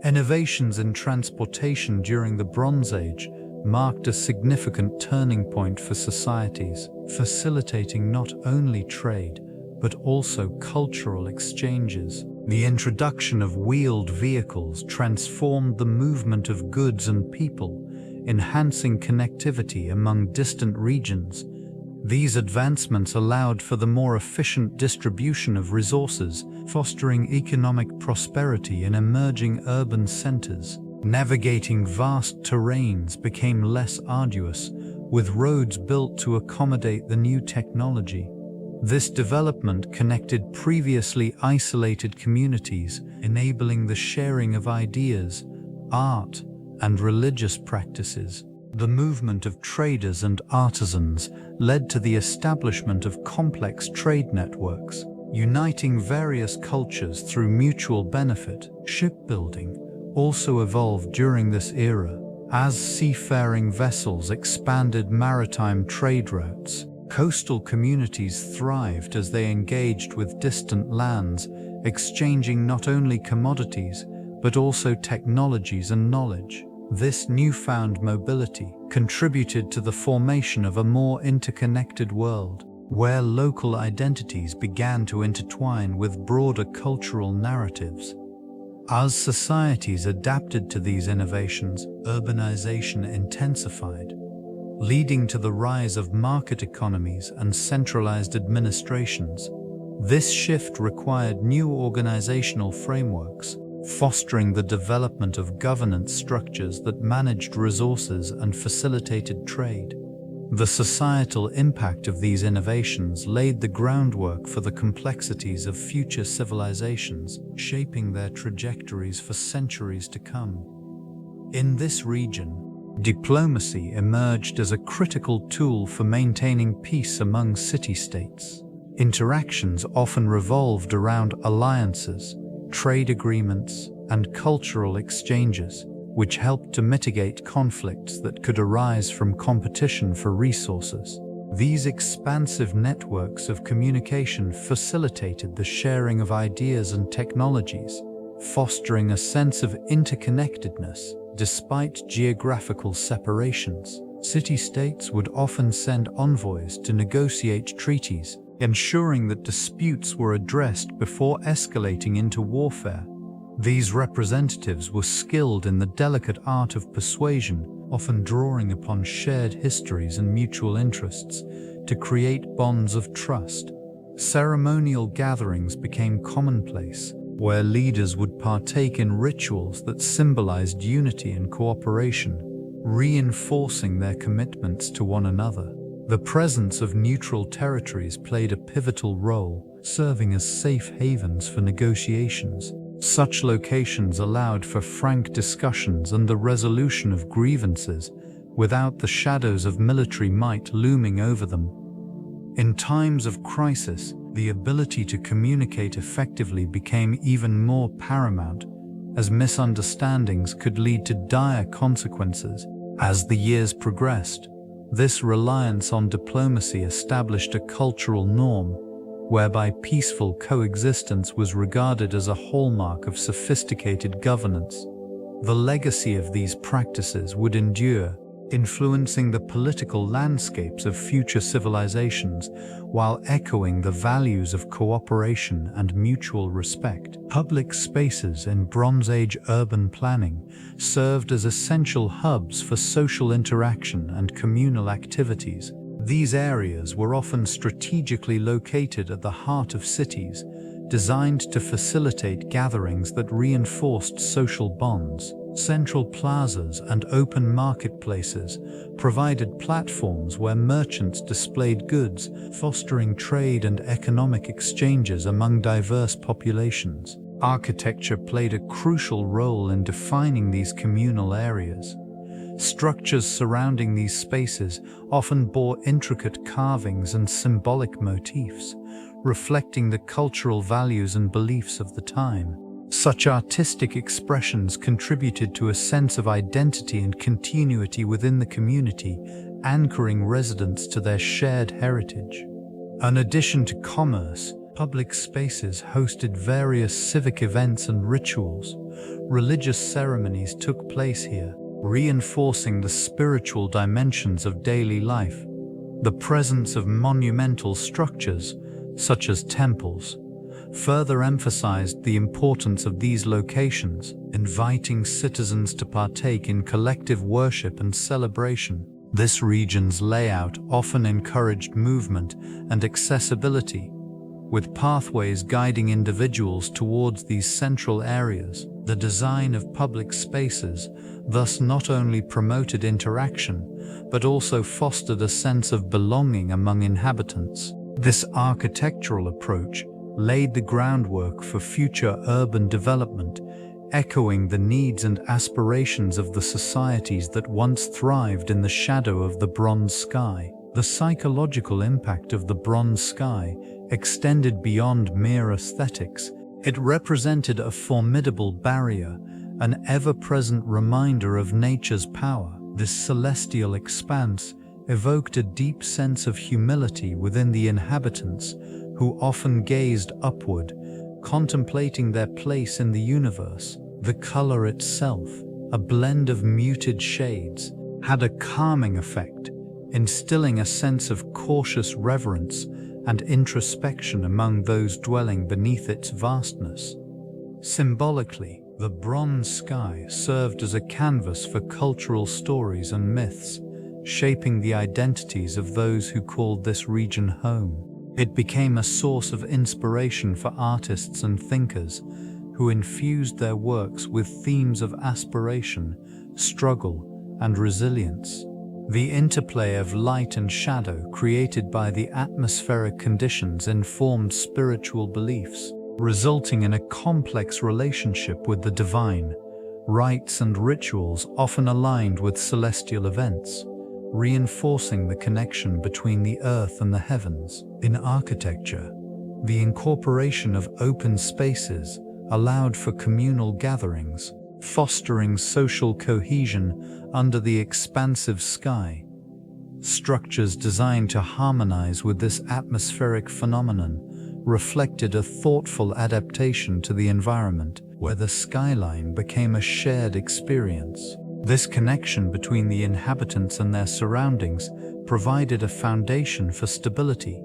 Innovations in transportation during the Bronze Age marked a significant turning point for societies, facilitating not only trade, but also cultural exchanges. The introduction of wheeled vehicles transformed the movement of goods and people, enhancing connectivity among distant regions. These advancements allowed for the more efficient distribution of resources, fostering economic prosperity in emerging urban centers. Navigating vast terrains became less arduous, with roads built to accommodate the new technology. This development connected previously isolated communities, enabling the sharing of ideas, art, and religious practices. The movement of traders and artisans led to the establishment of complex trade networks, uniting various cultures through mutual benefit. Shipbuilding also evolved during this era, as seafaring vessels expanded maritime trade routes. Coastal communities thrived as they engaged with distant lands, exchanging not only commodities, but also technologies and knowledge. This newfound mobility contributed to the formation of a more interconnected world, where local identities began to intertwine with broader cultural narratives. As societies adapted to these innovations, urbanization intensified, leading to the rise of market economies and centralized administrations. This shift required new organizational frameworks, fostering the development of governance structures that managed resources and facilitated trade. The societal impact of these innovations laid the groundwork for the complexities of future civilizations, shaping their trajectories for centuries to come. In this region, diplomacy emerged as a critical tool for maintaining peace among city-states. Interactions often revolved around alliances, trade agreements, and cultural exchanges, which helped to mitigate conflicts that could arise from competition for resources. These expansive networks of communication facilitated the sharing of ideas and technologies, fostering a sense of interconnectedness. Despite geographical separations, city-states would often send envoys to negotiate treaties, ensuring that disputes were addressed before escalating into warfare. These representatives were skilled in the delicate art of persuasion, often drawing upon shared histories and mutual interests to create bonds of trust. Ceremonial gatherings became commonplace, where leaders would partake in rituals that symbolized unity and cooperation, reinforcing their commitments to one another. The presence of neutral territories played a pivotal role, serving as safe havens for negotiations. Such locations allowed for frank discussions and the resolution of grievances without the shadows of military might looming over them. In times of crisis, the ability to communicate effectively became even more paramount, as misunderstandings could lead to dire consequences. As the years progressed, this reliance on diplomacy established a cultural norm, whereby peaceful coexistence was regarded as a hallmark of sophisticated governance. The legacy of these practices would endure, influencing the political landscapes of future civilizations while echoing the values of cooperation and mutual respect. Public spaces in Bronze Age urban planning served as essential hubs for social interaction and communal activities. These areas were often strategically located at the heart of cities, designed to facilitate gatherings that reinforced social bonds. Central plazas and open marketplaces provided platforms where merchants displayed goods, fostering trade and economic exchanges among diverse populations. Architecture played a crucial role in defining these communal areas. Structures surrounding these spaces often bore intricate carvings and symbolic motifs, reflecting the cultural values and beliefs of the time. Such artistic expressions contributed to a sense of identity and continuity within the community, anchoring residents to their shared heritage. In addition to commerce, public spaces hosted various civic events and rituals. Religious ceremonies took place here, reinforcing the spiritual dimensions of daily life. The presence of monumental structures, such as temples, further emphasized the importance of these locations, inviting citizens to partake in collective worship and celebration. This region's layout often encouraged movement and accessibility, with pathways guiding individuals towards these central areas. The design of public spaces thus not only promoted interaction, but also fostered a sense of belonging among inhabitants. This architectural approach laid the groundwork for future urban development, echoing the needs and aspirations of the societies that once thrived in the shadow of the bronze sky. The psychological impact of the bronze sky extended beyond mere aesthetics. It represented a formidable barrier, an ever-present reminder of nature's power. This celestial expanse evoked a deep sense of humility within the inhabitants, who often gazed upward, contemplating their place in the universe. The color itself, a blend of muted shades, had a calming effect, instilling a sense of cautious reverence and introspection among those dwelling beneath its vastness. Symbolically, the bronze sky served as a canvas for cultural stories and myths, shaping the identities of those who called this region home. It became a source of inspiration for artists and thinkers who infused their works with themes of aspiration, struggle, and resilience. The interplay of light and shadow created by the atmospheric conditions informed spiritual beliefs, resulting in a complex relationship with the divine. Rites and rituals often aligned with celestial events, reinforcing the connection between the earth and the heavens. In architecture, the incorporation of open spaces allowed for communal gatherings, fostering social cohesion under the expansive sky. Structures designed to harmonize with this atmospheric phenomenon reflected a thoughtful adaptation to the environment, where the skyline became a shared experience. This connection between the inhabitants and their surroundings provided a foundation for stability,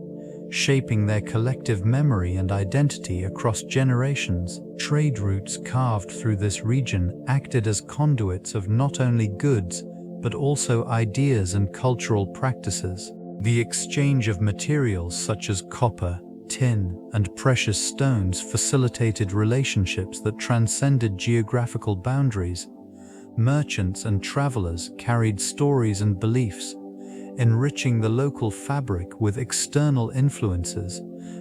shaping their collective memory and identity across generations. Trade routes carved through this region acted as conduits of not only goods, but also ideas and cultural practices. The exchange of materials such as copper, tin, and precious stones facilitated relationships that transcended geographical boundaries. Merchants and travelers carried stories and beliefs, enriching the local fabric with external influences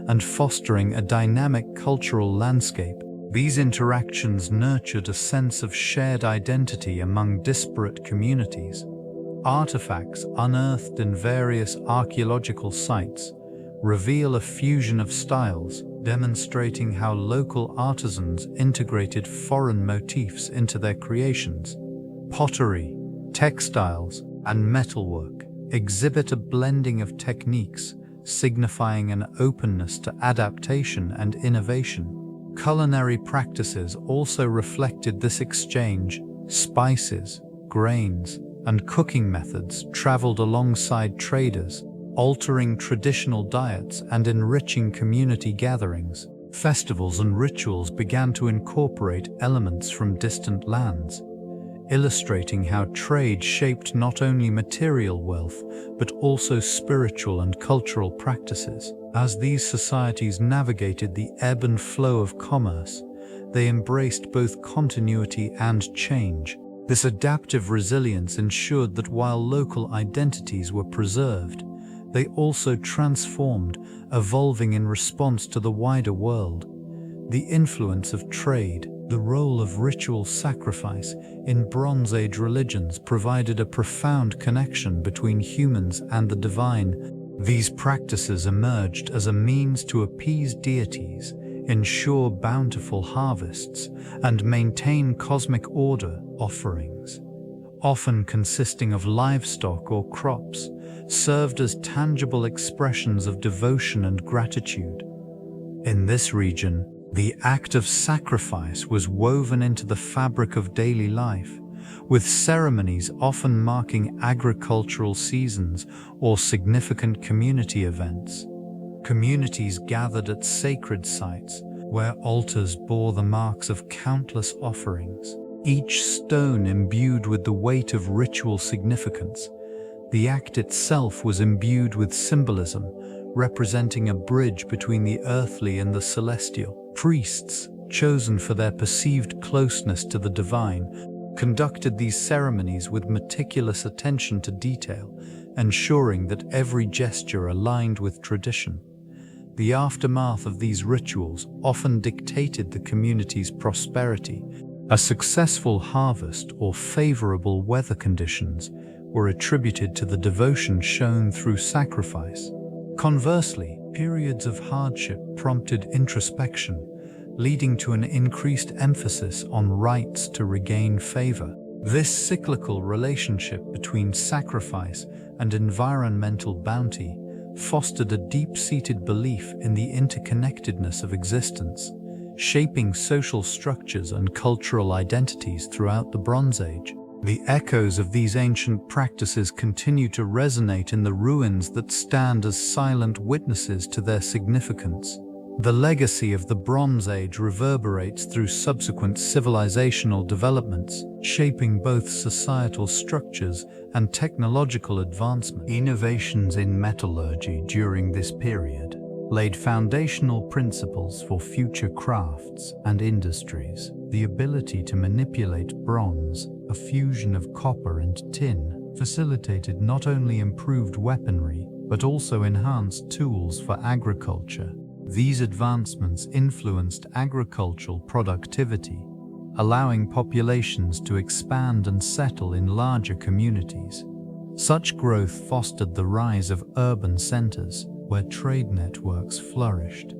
and fostering a dynamic cultural landscape. These interactions nurtured a sense of shared identity among disparate communities. Artifacts unearthed in various archaeological sites reveal a fusion of styles, demonstrating how local artisans integrated foreign motifs into their creations. Pottery, textiles, and metalwork exhibit a blending of techniques, signifying an openness to adaptation and innovation. Culinary practices also reflected this exchange. Spices, grains, and cooking methods traveled alongside traders, altering traditional diets and enriching community gatherings. Festivals and rituals began to incorporate elements from distant lands, illustrating how trade shaped not only material wealth, but also spiritual and cultural practices. As these societies navigated the ebb and flow of commerce, they embraced both continuity and change. This adaptive resilience ensured that while local identities were preserved, they also transformed, evolving in response to the wider world. The influence of trade, the role of ritual sacrifice in Bronze Age religions provided a profound connection between humans and the divine. These practices emerged as a means to appease deities, ensure bountiful harvests, and maintain cosmic order. Offerings, often consisting of livestock or crops, served as tangible expressions of devotion and gratitude. In this region, the act of sacrifice was woven into the fabric of daily life, with ceremonies often marking agricultural seasons or significant community events. Communities gathered at sacred sites, where altars bore the marks of countless offerings, each stone imbued with the weight of ritual significance. The act itself was imbued with symbolism, representing a bridge between the earthly and the celestial. Priests, chosen for their perceived closeness to the divine, conducted these ceremonies with meticulous attention to detail, ensuring that every gesture aligned with tradition. The aftermath of these rituals often dictated the community's prosperity. A successful harvest or favorable weather conditions were attributed to the devotion shown through sacrifice. Conversely, periods of hardship prompted introspection, leading to an increased emphasis on rites to regain favor. This cyclical relationship between sacrifice and environmental bounty fostered a deep-seated belief in the interconnectedness of existence, shaping social structures and cultural identities throughout the Bronze Age. The echoes of these ancient practices continue to resonate in the ruins that stand as silent witnesses to their significance. The legacy of the Bronze Age reverberates through subsequent civilizational developments, shaping both societal structures and technological advancement. Innovations in metallurgy during this period laid foundational principles for future crafts and industries. The ability to manipulate bronze, a fusion of copper and tin, facilitated not only improved weaponry, but also enhanced tools for agriculture. These advancements influenced agricultural productivity, allowing populations to expand and settle in larger communities. Such growth fostered the rise of urban centers, where trade networks flourished,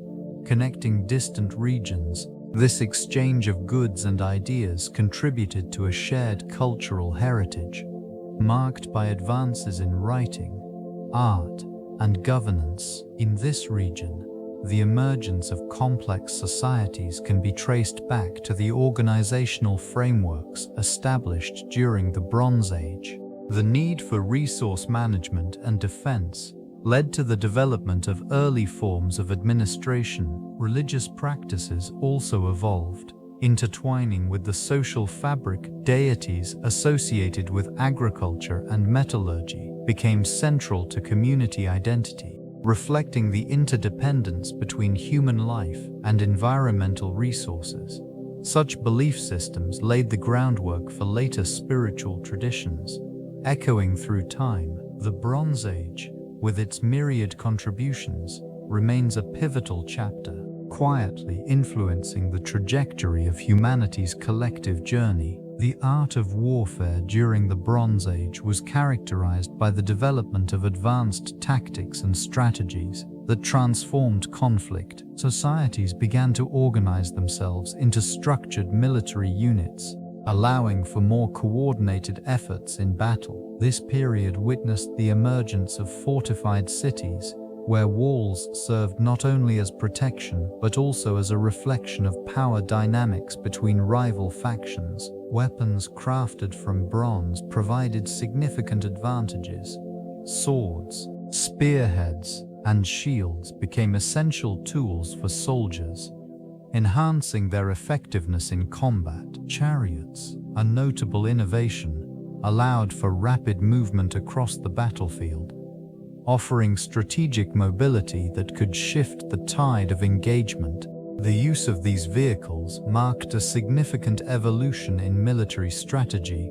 connecting distant regions. This exchange of goods and ideas contributed to a shared cultural heritage, marked by advances in writing, art, and governance. In this region, the emergence of complex societies can be traced back to the organizational frameworks established during the Bronze Age. The need for resource management and defense led to the development of early forms of administration. Religious practices also evolved, intertwining with the social fabric. Deities associated with agriculture and metallurgy became central to community identity, reflecting the interdependence between human life and environmental resources. Such belief systems laid the groundwork for later spiritual traditions. Echoing through time, the Bronze Age, with its myriad contributions, remains a pivotal chapter, quietly influencing the trajectory of humanity's collective journey. The art of warfare during the Bronze Age was characterized by the development of advanced tactics and strategies that transformed conflict. Societies began to organize themselves into structured military units, allowing for more coordinated efforts in battle. This period witnessed the emergence of fortified cities, where walls served not only as protection but also as a reflection of power dynamics between rival factions. Weapons crafted from bronze provided significant advantages. Swords, spearheads, and shields became essential tools for soldiers, enhancing their effectiveness in combat. Chariots, a notable innovation, allowed for rapid movement across the battlefield, offering strategic mobility that could shift the tide of engagement. The use of these vehicles marked a significant evolution in military strategy,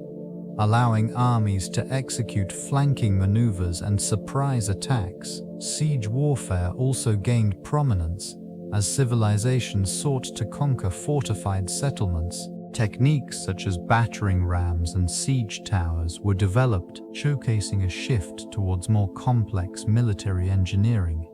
allowing armies to execute flanking maneuvers and surprise attacks. Siege warfare also gained prominence as civilizations sought to conquer fortified settlements. Techniques such as battering rams and siege towers were developed, showcasing a shift towards more complex military engineering.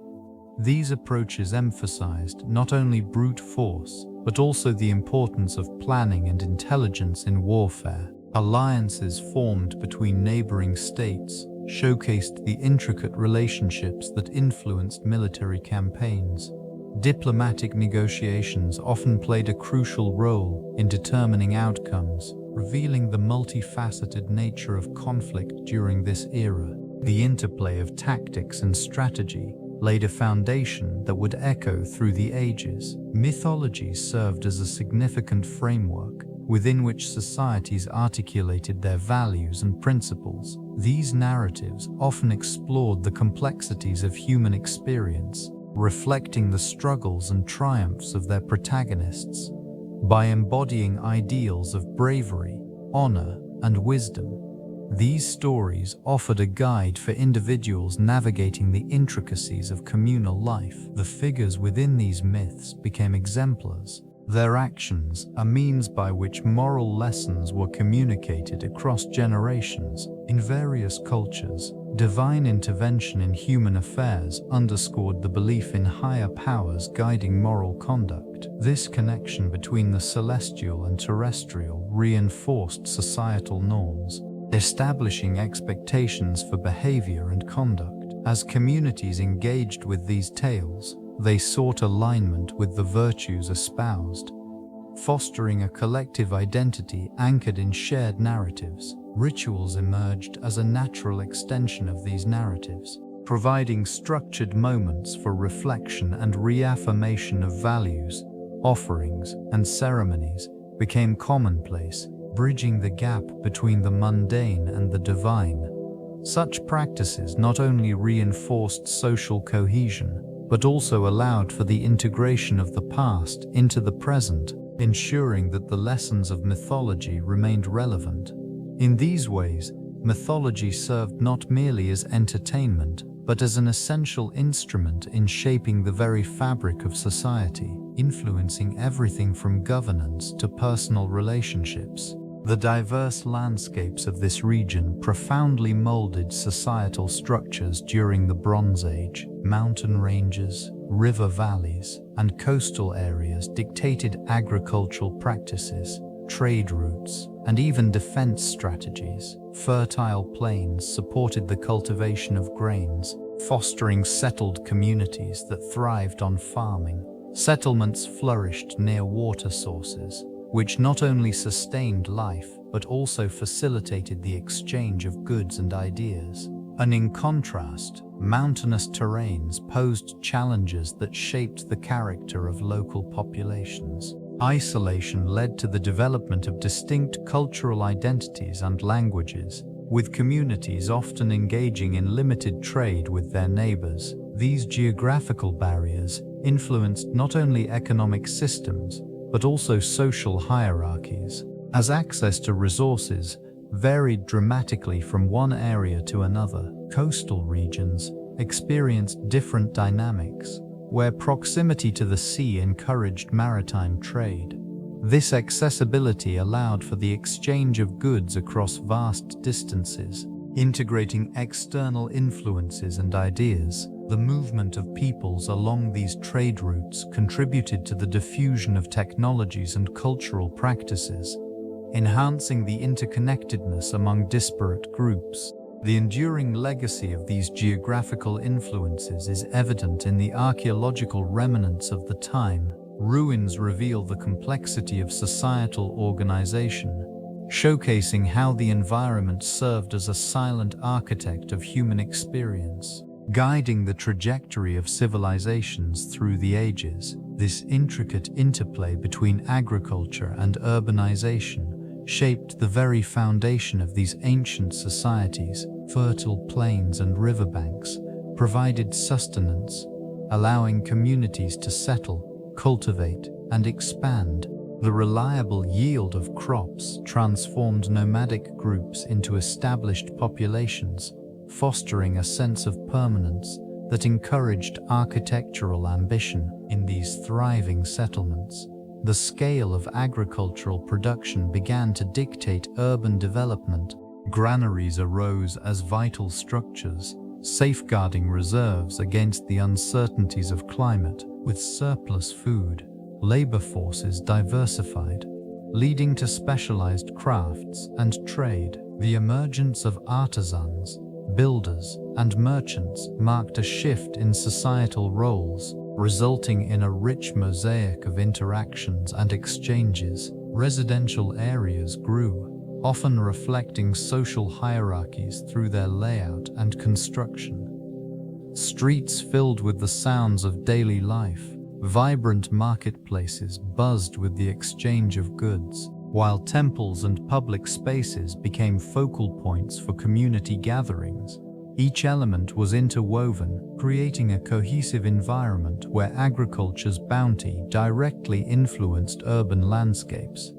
These approaches emphasized not only brute force, but also the importance of planning and intelligence in warfare. Alliances formed between neighboring states showcased the intricate relationships that influenced military campaigns. Diplomatic negotiations often played a crucial role in determining outcomes, revealing the multifaceted nature of conflict during this era. The interplay of tactics and strategy laid a foundation that would echo through the ages. Mythology served as a significant framework within which societies articulated their values and principles. These narratives often explored the complexities of human experience, reflecting the struggles and triumphs of their protagonists. By embodying ideals of bravery, honor, and wisdom, These stories offered a guide for individuals navigating the intricacies of communal life. The figures within these myths became exemplars, their actions a means by which moral lessons were communicated across generations. In various cultures, divine intervention in human affairs underscored the belief in higher powers guiding moral conduct. This connection between the celestial and terrestrial reinforced societal norms, establishing expectations for behavior and conduct. As communities engaged with these tales, they sought alignment with the virtues espoused, fostering a collective identity anchored in shared narratives. Rituals emerged as a natural extension of these narratives, providing structured moments for reflection and reaffirmation of values. Offerings and ceremonies became commonplace, bridging the gap between the mundane and the divine. Such practices not only reinforced social cohesion, but also allowed for the integration of the past into the present, ensuring that the lessons of mythology remained relevant. In these ways, mythology served not merely as entertainment, but as an essential instrument in shaping the very fabric of society, influencing everything from governance to personal relationships. The diverse landscapes of this region profoundly molded societal structures during the Bronze Age. Mountain ranges, river valleys, and coastal areas dictated agricultural practices, trade routes, and even defense strategies. Fertile plains supported the cultivation of grains, fostering settled communities that thrived on farming. Settlements flourished near water sources, which not only sustained life but also facilitated the exchange of goods and ideas. And in contrast, mountainous terrains posed challenges that shaped the character of local populations. Isolation led to the development of distinct cultural identities and languages, with communities often engaging in limited trade with their neighbors. These geographical barriers influenced not only economic systems, but also social hierarchies, as access to resources varied dramatically from one area to another. Coastal regions experienced different dynamics, where proximity to the sea encouraged maritime trade. This accessibility allowed for the exchange of goods across vast distances, integrating external influences and ideas. The movement of peoples along these trade routes contributed to the diffusion of technologies and cultural practices, enhancing the interconnectedness among disparate groups. The enduring legacy of these geographical influences is evident in the archaeological remnants of the time. Ruins reveal the complexity of societal organization, showcasing how the environment served as a silent architect of human experience, guiding the trajectory of civilizations through the ages. This intricate interplay between agriculture and urbanization shaped the very foundation of these ancient societies. Fertile plains and riverbanks provided sustenance, allowing communities to settle, cultivate, and expand. The reliable yield of crops transformed nomadic groups into established populations, fostering a sense of permanence that encouraged architectural ambition. In these thriving settlements, the scale of agricultural production began to dictate urban development. Granaries arose as vital structures, safeguarding reserves against the uncertainties of climate. With surplus food, labor forces diversified, leading to specialized crafts and trade. The emergence of artisans, builders, and merchants marked a shift in societal roles, resulting in a rich mosaic of interactions and exchanges. Residential areas grew, often reflecting social hierarchies through their layout and construction. Streets filled with the sounds of daily life, vibrant marketplaces buzzed with the exchange of goods, while temples and public spaces became focal points for community gatherings. Each element was interwoven, creating a cohesive environment where agriculture's bounty directly influenced urban landscapes.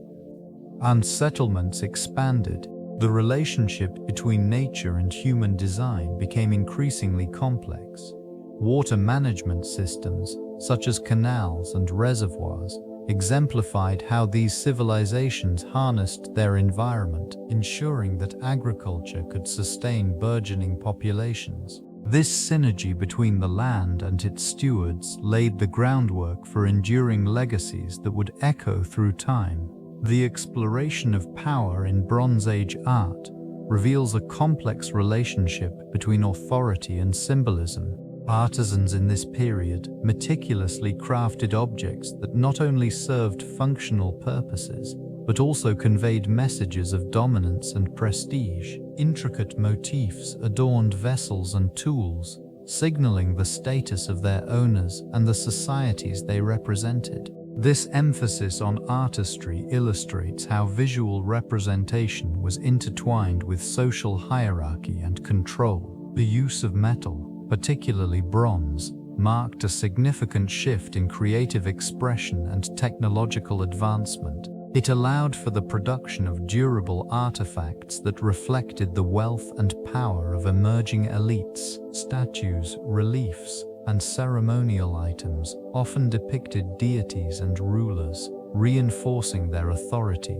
And settlements expanded, The relationship between nature and human design became increasingly complex. Water management systems, such as canals and reservoirs, exemplified how these civilizations harnessed their environment, ensuring that agriculture could sustain burgeoning populations. This synergy between the land and its stewards laid the groundwork for enduring legacies that would echo through time. The exploration of power in Bronze Age art reveals a complex relationship between authority and symbolism. Artisans in this period meticulously crafted objects that not only served functional purposes, but also conveyed messages of dominance and prestige. Intricate motifs adorned vessels and tools, signaling the status of their owners and the societies they represented. This emphasis on artistry illustrates how visual representation was intertwined with social hierarchy and control. The use of metal, particularly bronze, marked a significant shift in creative expression and technological advancement. It allowed for the production of durable artifacts that reflected the wealth and power of emerging elites. Statues, reliefs, and ceremonial items often depicted deities and rulers, reinforcing their authority.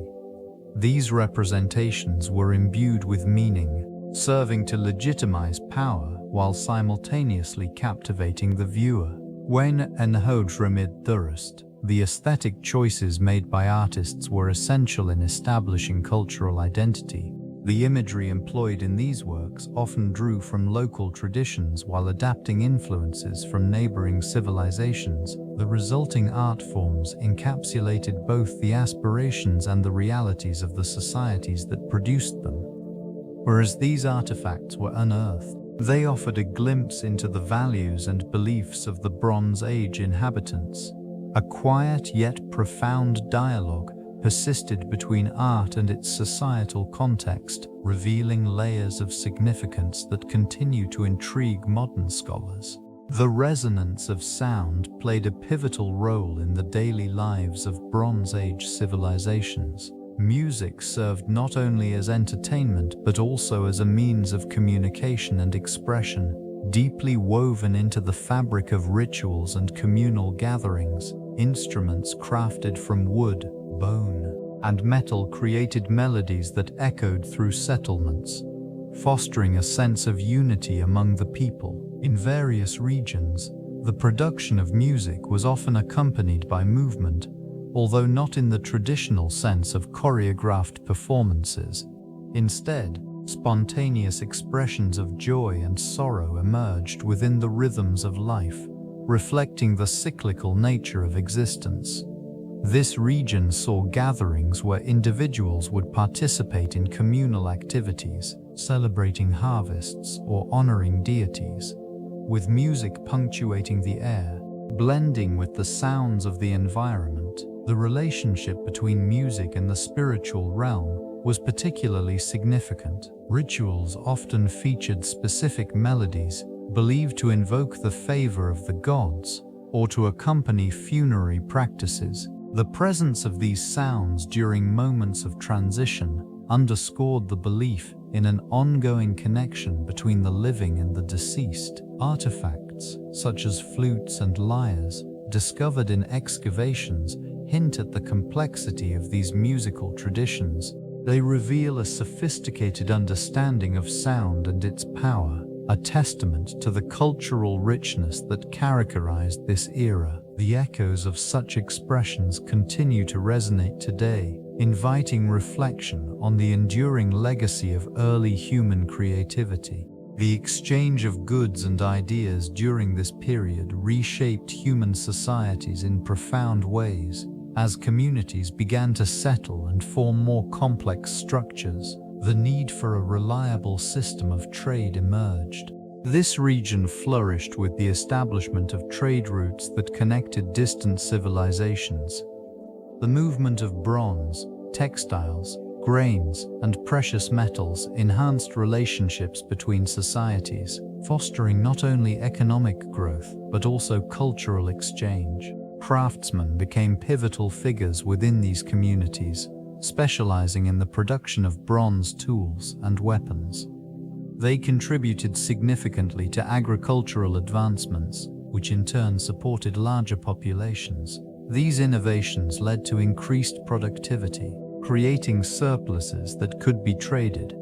These representations were imbued with meaning, serving to legitimize power while simultaneously captivating the viewer. When enhodramid thirst, the aesthetic choices made by artists were essential in establishing cultural identity. The imagery employed in these works often drew from local traditions while adapting influences from neighboring civilizations. The resulting art forms encapsulated both the aspirations and the realities of the societies that produced them. Whereas these artifacts were unearthed, they offered a glimpse into the values and beliefs of the Bronze Age inhabitants. A quiet yet profound dialogue persisted between art and its societal context, revealing layers of significance that continue to intrigue modern scholars. The resonance of sound played a pivotal role in the daily lives of Bronze Age civilizations. Music served not only as entertainment but also as a means of communication and expression, deeply woven into the fabric of rituals and communal gatherings. Instruments crafted from wood, bone, and metal created melodies that echoed through settlements, fostering a sense of unity among the people. In various regions, the production of music was often accompanied by movement, although not in the traditional sense of choreographed performances. Instead, spontaneous expressions of joy and sorrow emerged within the rhythms of life, reflecting the cyclical nature of existence. This region saw gatherings where individuals would participate in communal activities, celebrating harvests or honoring deities, with music punctuating the air, blending with the sounds of the environment. The relationship between music and the spiritual realm was particularly significant. Rituals often featured specific melodies believed to invoke the favor of the gods or to accompany funerary practices. The presence of these sounds during moments of transition underscored the belief in an ongoing connection between the living and the deceased. Artifacts, such as flutes and lyres, discovered in excavations, hint at the complexity of these musical traditions. They reveal a sophisticated understanding of sound and its power, a testament to the cultural richness that characterized this era. The echoes of such expressions continue to resonate today, inviting reflection on the enduring legacy of early human creativity. The exchange of goods and ideas during this period reshaped human societies in profound ways. As communities began to settle and form more complex structures, the need for a reliable system of trade emerged. This region flourished with the establishment of trade routes that connected distant civilizations. The movement of bronze, textiles, grains, and precious metals enhanced relationships between societies, fostering not only economic growth but also cultural exchange. Craftsmen became pivotal figures within these communities, specializing in the production of bronze tools and weapons. They contributed significantly to agricultural advancements, which in turn supported larger populations. These innovations led to increased productivity, creating surpluses that could be traded.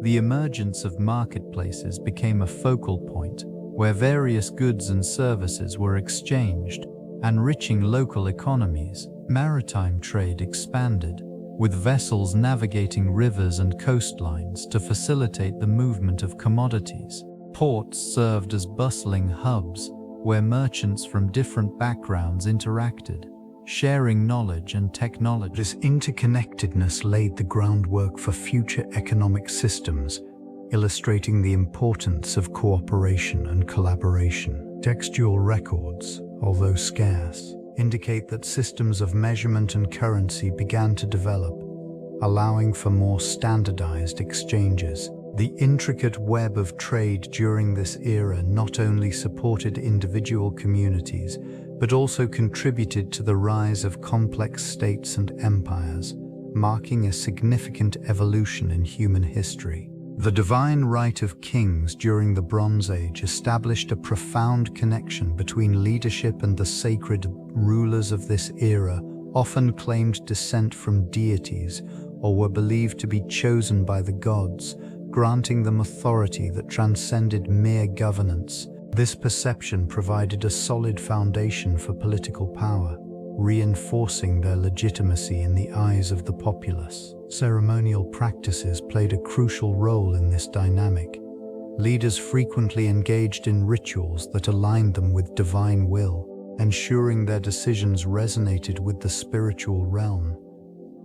The emergence of marketplaces became a focal point, where various goods and services were exchanged, enriching local economies. Maritime trade expanded, with vessels navigating rivers and coastlines to facilitate the movement of commodities. Ports served as bustling hubs, where merchants from different backgrounds interacted, sharing knowledge and technology. This interconnectedness laid the groundwork for future economic systems, illustrating the importance of cooperation and collaboration. Textual records, although scarce, indicate that systems of measurement and currency began to develop, allowing for more standardized exchanges. The intricate web of trade during this era not only supported individual communities, but also contributed to the rise of complex states and empires, marking a significant evolution in human history. The divine right of kings during the Bronze Age established a profound connection between leadership and the sacred. Rulers of this era often claimed descent from deities or were believed to be chosen by the gods, granting them authority that transcended mere governance. This perception provided a solid foundation for political power, reinforcing their legitimacy in the eyes of the populace. Ceremonial practices played a crucial role in this dynamic. Leaders frequently engaged in rituals that aligned them with divine will, ensuring their decisions resonated with the spiritual realm.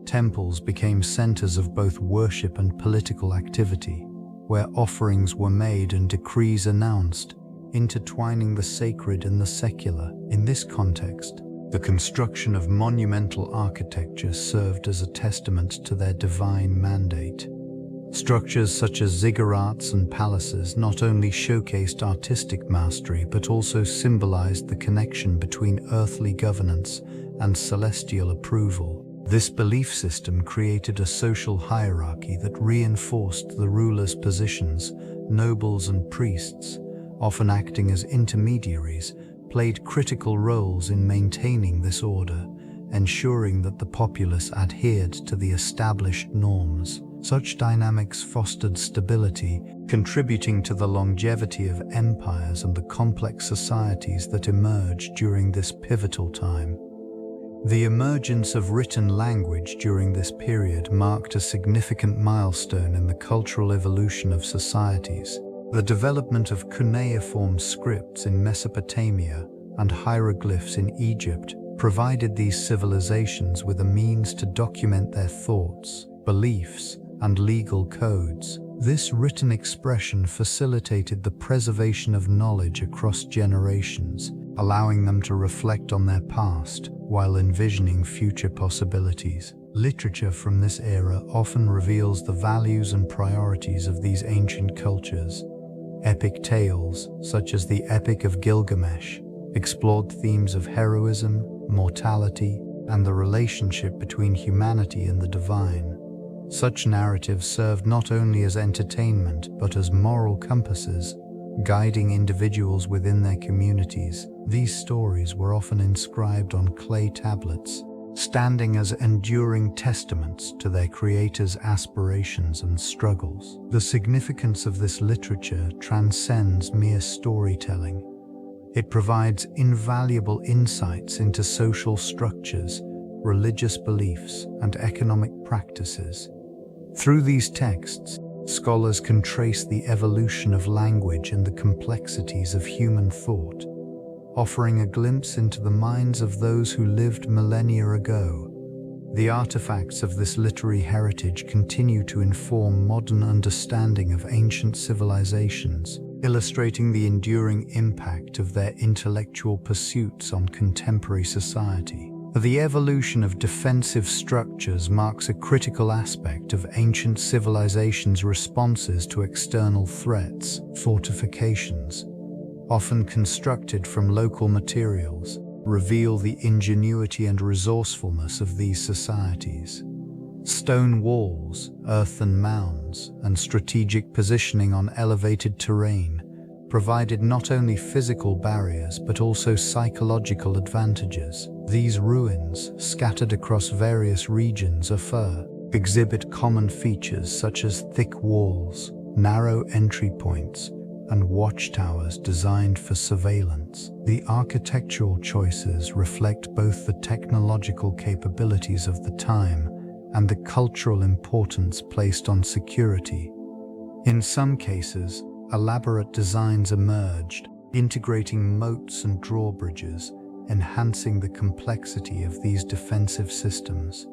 Temples became centers of both worship and political activity, where offerings were made and decrees announced, intertwining the sacred and the secular. In this context, the construction of monumental architecture served as a testament to their divine mandate. Structures such as ziggurats and palaces not only showcased artistic mastery but also symbolized the connection between earthly governance and celestial approval. This belief system created a social hierarchy that reinforced the rulers' positions. Nobles and priests, often acting as intermediaries, played critical roles in maintaining this order, ensuring that the populace adhered to the established norms. Such dynamics fostered stability, contributing to the longevity of empires and the complex societies that emerged during this pivotal time. The emergence of written language during this period marked a significant milestone in the cultural evolution of societies. The development of cuneiform scripts in Mesopotamia and hieroglyphs in Egypt provided these civilizations with a means to document their thoughts, beliefs, and legal codes. This written expression facilitated the preservation of knowledge across generations, allowing them to reflect on their past while envisioning future possibilities. Literature from this era often reveals the values and priorities of these ancient cultures. Epic tales, such as the Epic of Gilgamesh, explored themes of heroism, mortality, and the relationship between humanity and the divine. Such narratives served not only as entertainment but as moral compasses, guiding individuals within their communities. These stories were often inscribed on clay tablets, standing as enduring testaments to their creators' aspirations and struggles. The significance of this literature transcends mere storytelling. It provides invaluable insights into social structures, religious beliefs, and economic practices. Through these texts, scholars can trace the evolution of language and the complexities of human thought, offering a glimpse into the minds of those who lived millennia ago. The artifacts of this literary heritage continue to inform modern understanding of ancient civilizations, illustrating the enduring impact of their intellectual pursuits on contemporary society. The evolution of defensive structures marks a critical aspect of ancient civilizations' responses to external threats. Fortifications, often constructed from local materials, reveal the ingenuity and resourcefulness of these societies. Stone walls, earthen mounds, and strategic positioning on elevated terrain provided not only physical barriers but also psychological advantages. These ruins, scattered across various regions of Ur, exhibit common features such as thick walls, narrow entry points, and watchtowers designed for surveillance. The architectural choices reflect both the technological capabilities of the time and the cultural importance placed on security. In some cases, elaborate designs emerged, integrating moats and drawbridges, enhancing the complexity of these defensive systems.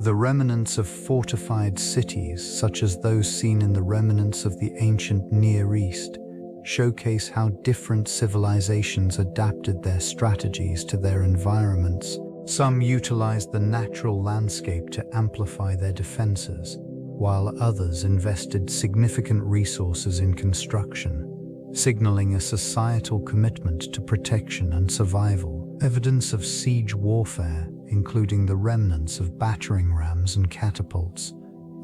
The remnants of fortified cities, such as those seen in the remnants of the ancient Near East, showcase how different civilizations adapted their strategies to their environments. Some utilized the natural landscape to amplify their defenses, while others invested significant resources in construction, signaling a societal commitment to protection and survival. Evidence of siege warfare, including the remnants of battering rams and catapults,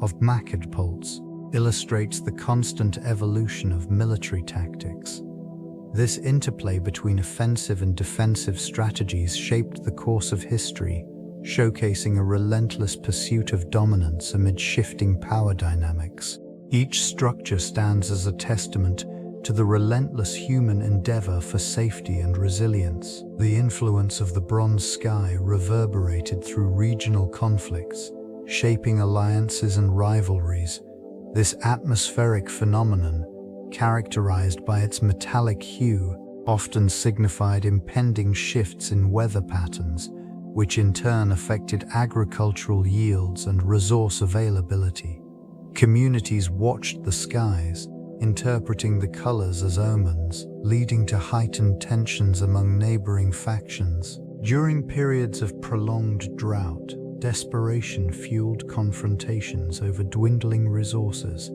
of catapults, illustrates the constant evolution of military tactics. This interplay between offensive and defensive strategies shaped the course of history, showcasing a relentless pursuit of dominance amid shifting power dynamics. Each structure stands as a testament to the relentless human endeavor for safety and resilience. The influence of the Bronze Sky reverberated through regional conflicts, shaping alliances and rivalries. This atmospheric phenomenon, characterized by its metallic hue, often signified impending shifts in weather patterns, which in turn affected agricultural yields and resource availability. Communities watched the skies, interpreting the colors as omens, leading to heightened tensions among neighboring factions. During periods of prolonged drought, desperation fueled confrontations over dwindling resources.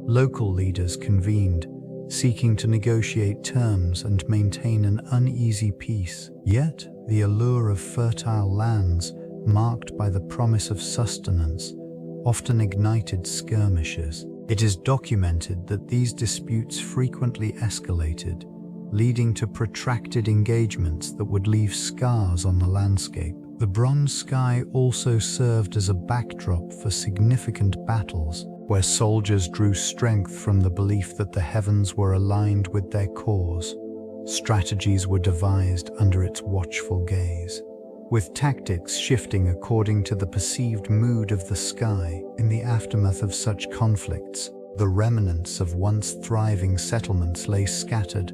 Local leaders convened, seeking to negotiate terms and maintain an uneasy peace. Yet, the allure of fertile lands, marked by the promise of sustenance, often ignited skirmishes. It is documented that these disputes frequently escalated, leading to protracted engagements that would leave scars on the landscape. The Bronze Sky also served as a backdrop for significant battles, where soldiers drew strength from the belief that the heavens were aligned with their cause. Strategies were devised under its watchful gaze, with tactics shifting according to the perceived mood of the sky. In the aftermath of such conflicts, the remnants of once thriving settlements lay scattered,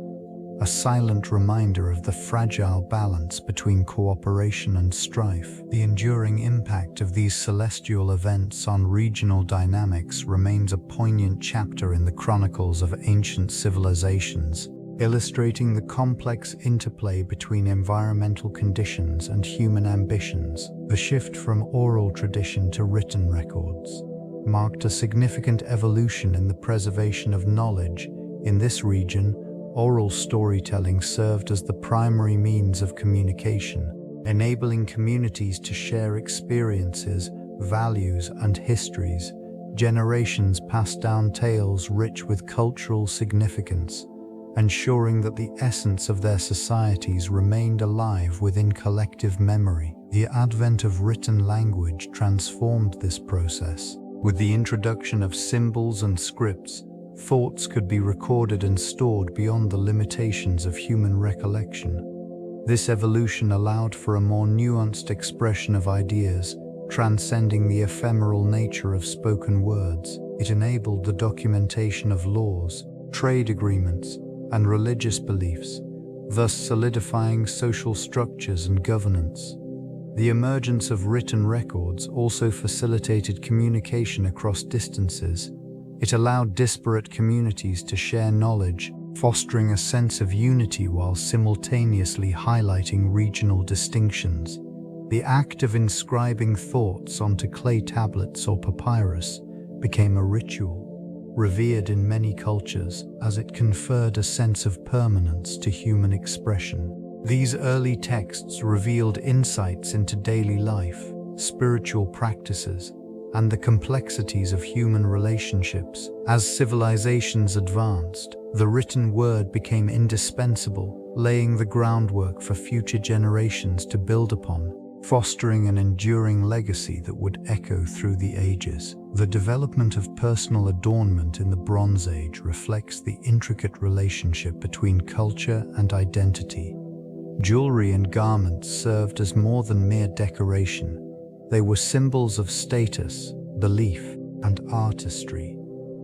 a silent reminder of the fragile balance between cooperation and strife. The enduring impact of these celestial events on regional dynamics remains a poignant chapter in the chronicles of ancient civilizations, illustrating the complex interplay between environmental conditions and human ambitions. The shift from oral tradition to written records marked a significant evolution in the preservation of knowledge. In this region, oral storytelling served as the primary means of communication, enabling communities to share experiences, values, and histories. Generations passed down tales rich with cultural significance, ensuring that the essence of their societies remained alive within collective memory. The advent of written language transformed this process. With the introduction of symbols and scripts, thoughts could be recorded and stored beyond the limitations of human recollection. This evolution allowed for a more nuanced expression of ideas, transcending the ephemeral nature of spoken words. It enabled the documentation of laws, trade agreements, and religious beliefs, thus solidifying social structures and governance. The emergence of written records also facilitated communication across distances. It allowed disparate communities to share knowledge, fostering a sense of unity while simultaneously highlighting regional distinctions. The act of inscribing thoughts onto clay tablets or papyrus became a ritual, revered in many cultures, as it conferred a sense of permanence to human expression. These early texts revealed insights into daily life, spiritual practices, and the complexities of human relationships. As civilizations advanced, the written word became indispensable, laying the groundwork for future generations to build upon, fostering an enduring legacy that would echo through the ages. The development of personal adornment in the Bronze Age reflects the intricate relationship between culture and identity. Jewelry and garments served as more than mere decoration. They were symbols of status, belief, and artistry.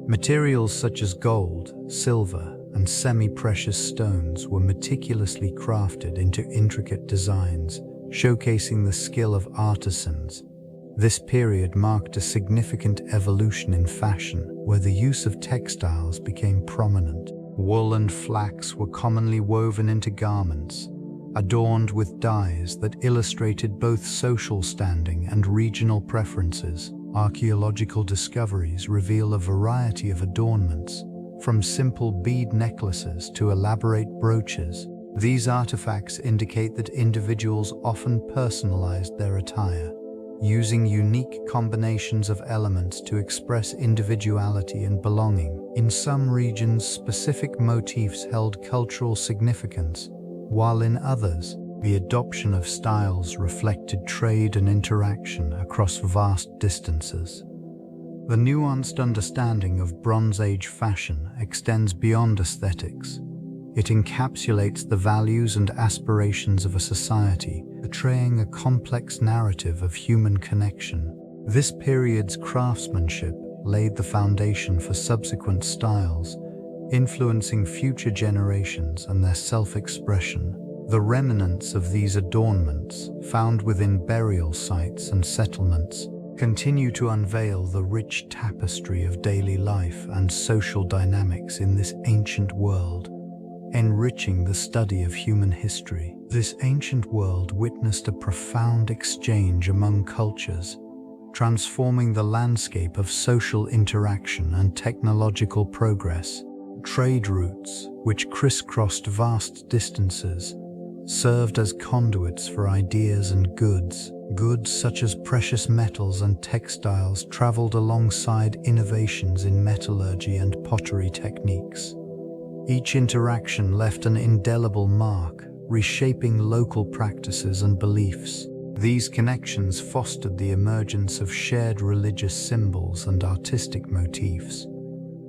Materials such as gold, silver, and semi-precious stones were meticulously crafted into intricate designs, showcasing the skill of artisans. This period marked a significant evolution in fashion, where the use of textiles became prominent. Wool and flax were commonly woven into garments, adorned with dyes that illustrated both social standing and regional preferences. Archaeological discoveries reveal a variety of adornments, from simple bead necklaces to elaborate brooches. These artifacts indicate that individuals often personalized their attire, using unique combinations of elements to express individuality and belonging. In some regions, specific motifs held cultural significance, while in others, the adoption of styles reflected trade and interaction across vast distances. The nuanced understanding of Bronze Age fashion extends beyond aesthetics. It encapsulates the values and aspirations of a society, portraying a complex narrative of human connection. This period's craftsmanship laid the foundation for subsequent styles, influencing future generations and their self-expression. The remnants of these adornments, found within burial sites and settlements, continue to unveil the rich tapestry of daily life and social dynamics in this ancient world, enriching the study of human history. This ancient world witnessed a profound exchange among cultures, transforming the landscape of social interaction and technological progress. Trade routes, which crisscrossed vast distances, served as conduits for ideas and goods. Goods such as precious metals and textiles traveled alongside innovations in metallurgy and pottery techniques. Each interaction left an indelible mark, reshaping local practices and beliefs. These connections fostered the emergence of shared religious symbols and artistic motifs,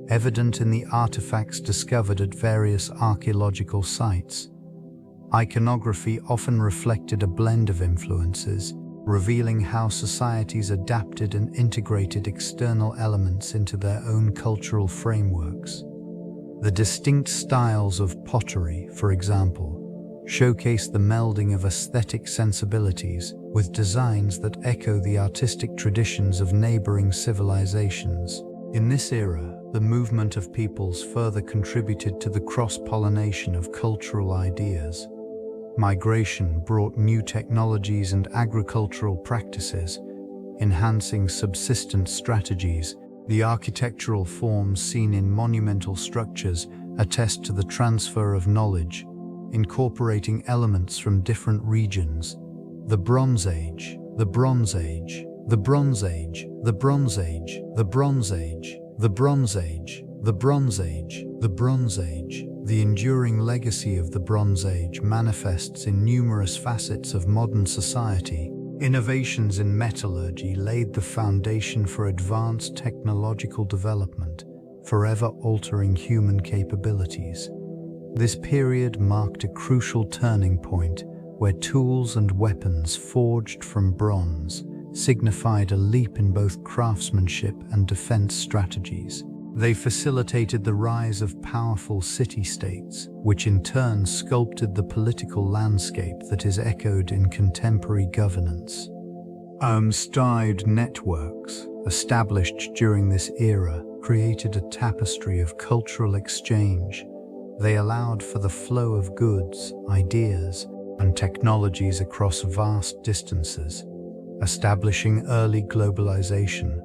evident in the artifacts discovered at various archaeological sites. Iconography often reflected a blend of influences, revealing how societies adapted and integrated external elements into their own cultural frameworks. The distinct styles of pottery, for example, showcase the melding of aesthetic sensibilities with designs that echo the artistic traditions of neighboring civilizations. In this era, the movement of peoples further contributed to the cross-pollination of cultural ideas. Migration brought new technologies and agricultural practices, enhancing subsistence strategies. The architectural forms seen in monumental structures attest to the transfer of knowledge, incorporating elements from different regions. The Bronze Age, the Bronze Age, the Bronze Age, the Bronze Age, the Bronze Age, the Bronze Age, the Bronze Age, the Bronze Age. The enduring legacy of the Bronze Age manifests in numerous facets of modern society. Innovations in metallurgy laid the foundation for advanced technological development, forever altering human capabilities. This period marked a crucial turning point where tools and weapons forged from bronze signified a leap in both craftsmanship and defense strategies. They facilitated the rise of powerful city-states, which in turn sculpted the political landscape that is echoed in contemporary governance. Unwind networks, established during this era, created a tapestry of cultural exchange. They allowed for the flow of goods, ideas, and technologies across vast distances, establishing early globalization.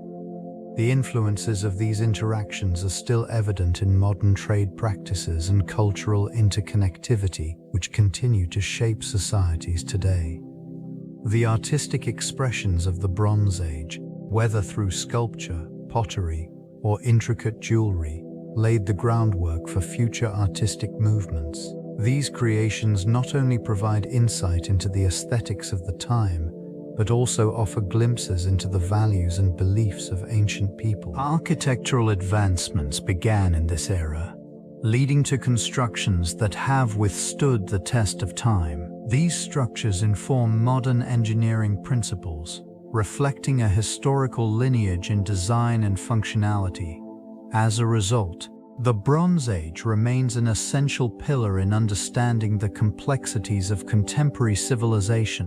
The influences of these interactions are still evident in modern trade practices and cultural interconnectivity, which continue to shape societies today. The artistic expressions of the Bronze Age, whether through sculpture, pottery, or intricate jewelry, laid the groundwork for future artistic movements. These creations not only provide insight into the aesthetics of the time, but also offer glimpses into the values and beliefs of ancient people. Architectural advancements began in this era, leading to constructions that have withstood the test of time. These structures inform modern engineering principles, reflecting a historical lineage in design and functionality. As a result, the Bronze Age remains an essential pillar in understanding the complexities of contemporary civilization.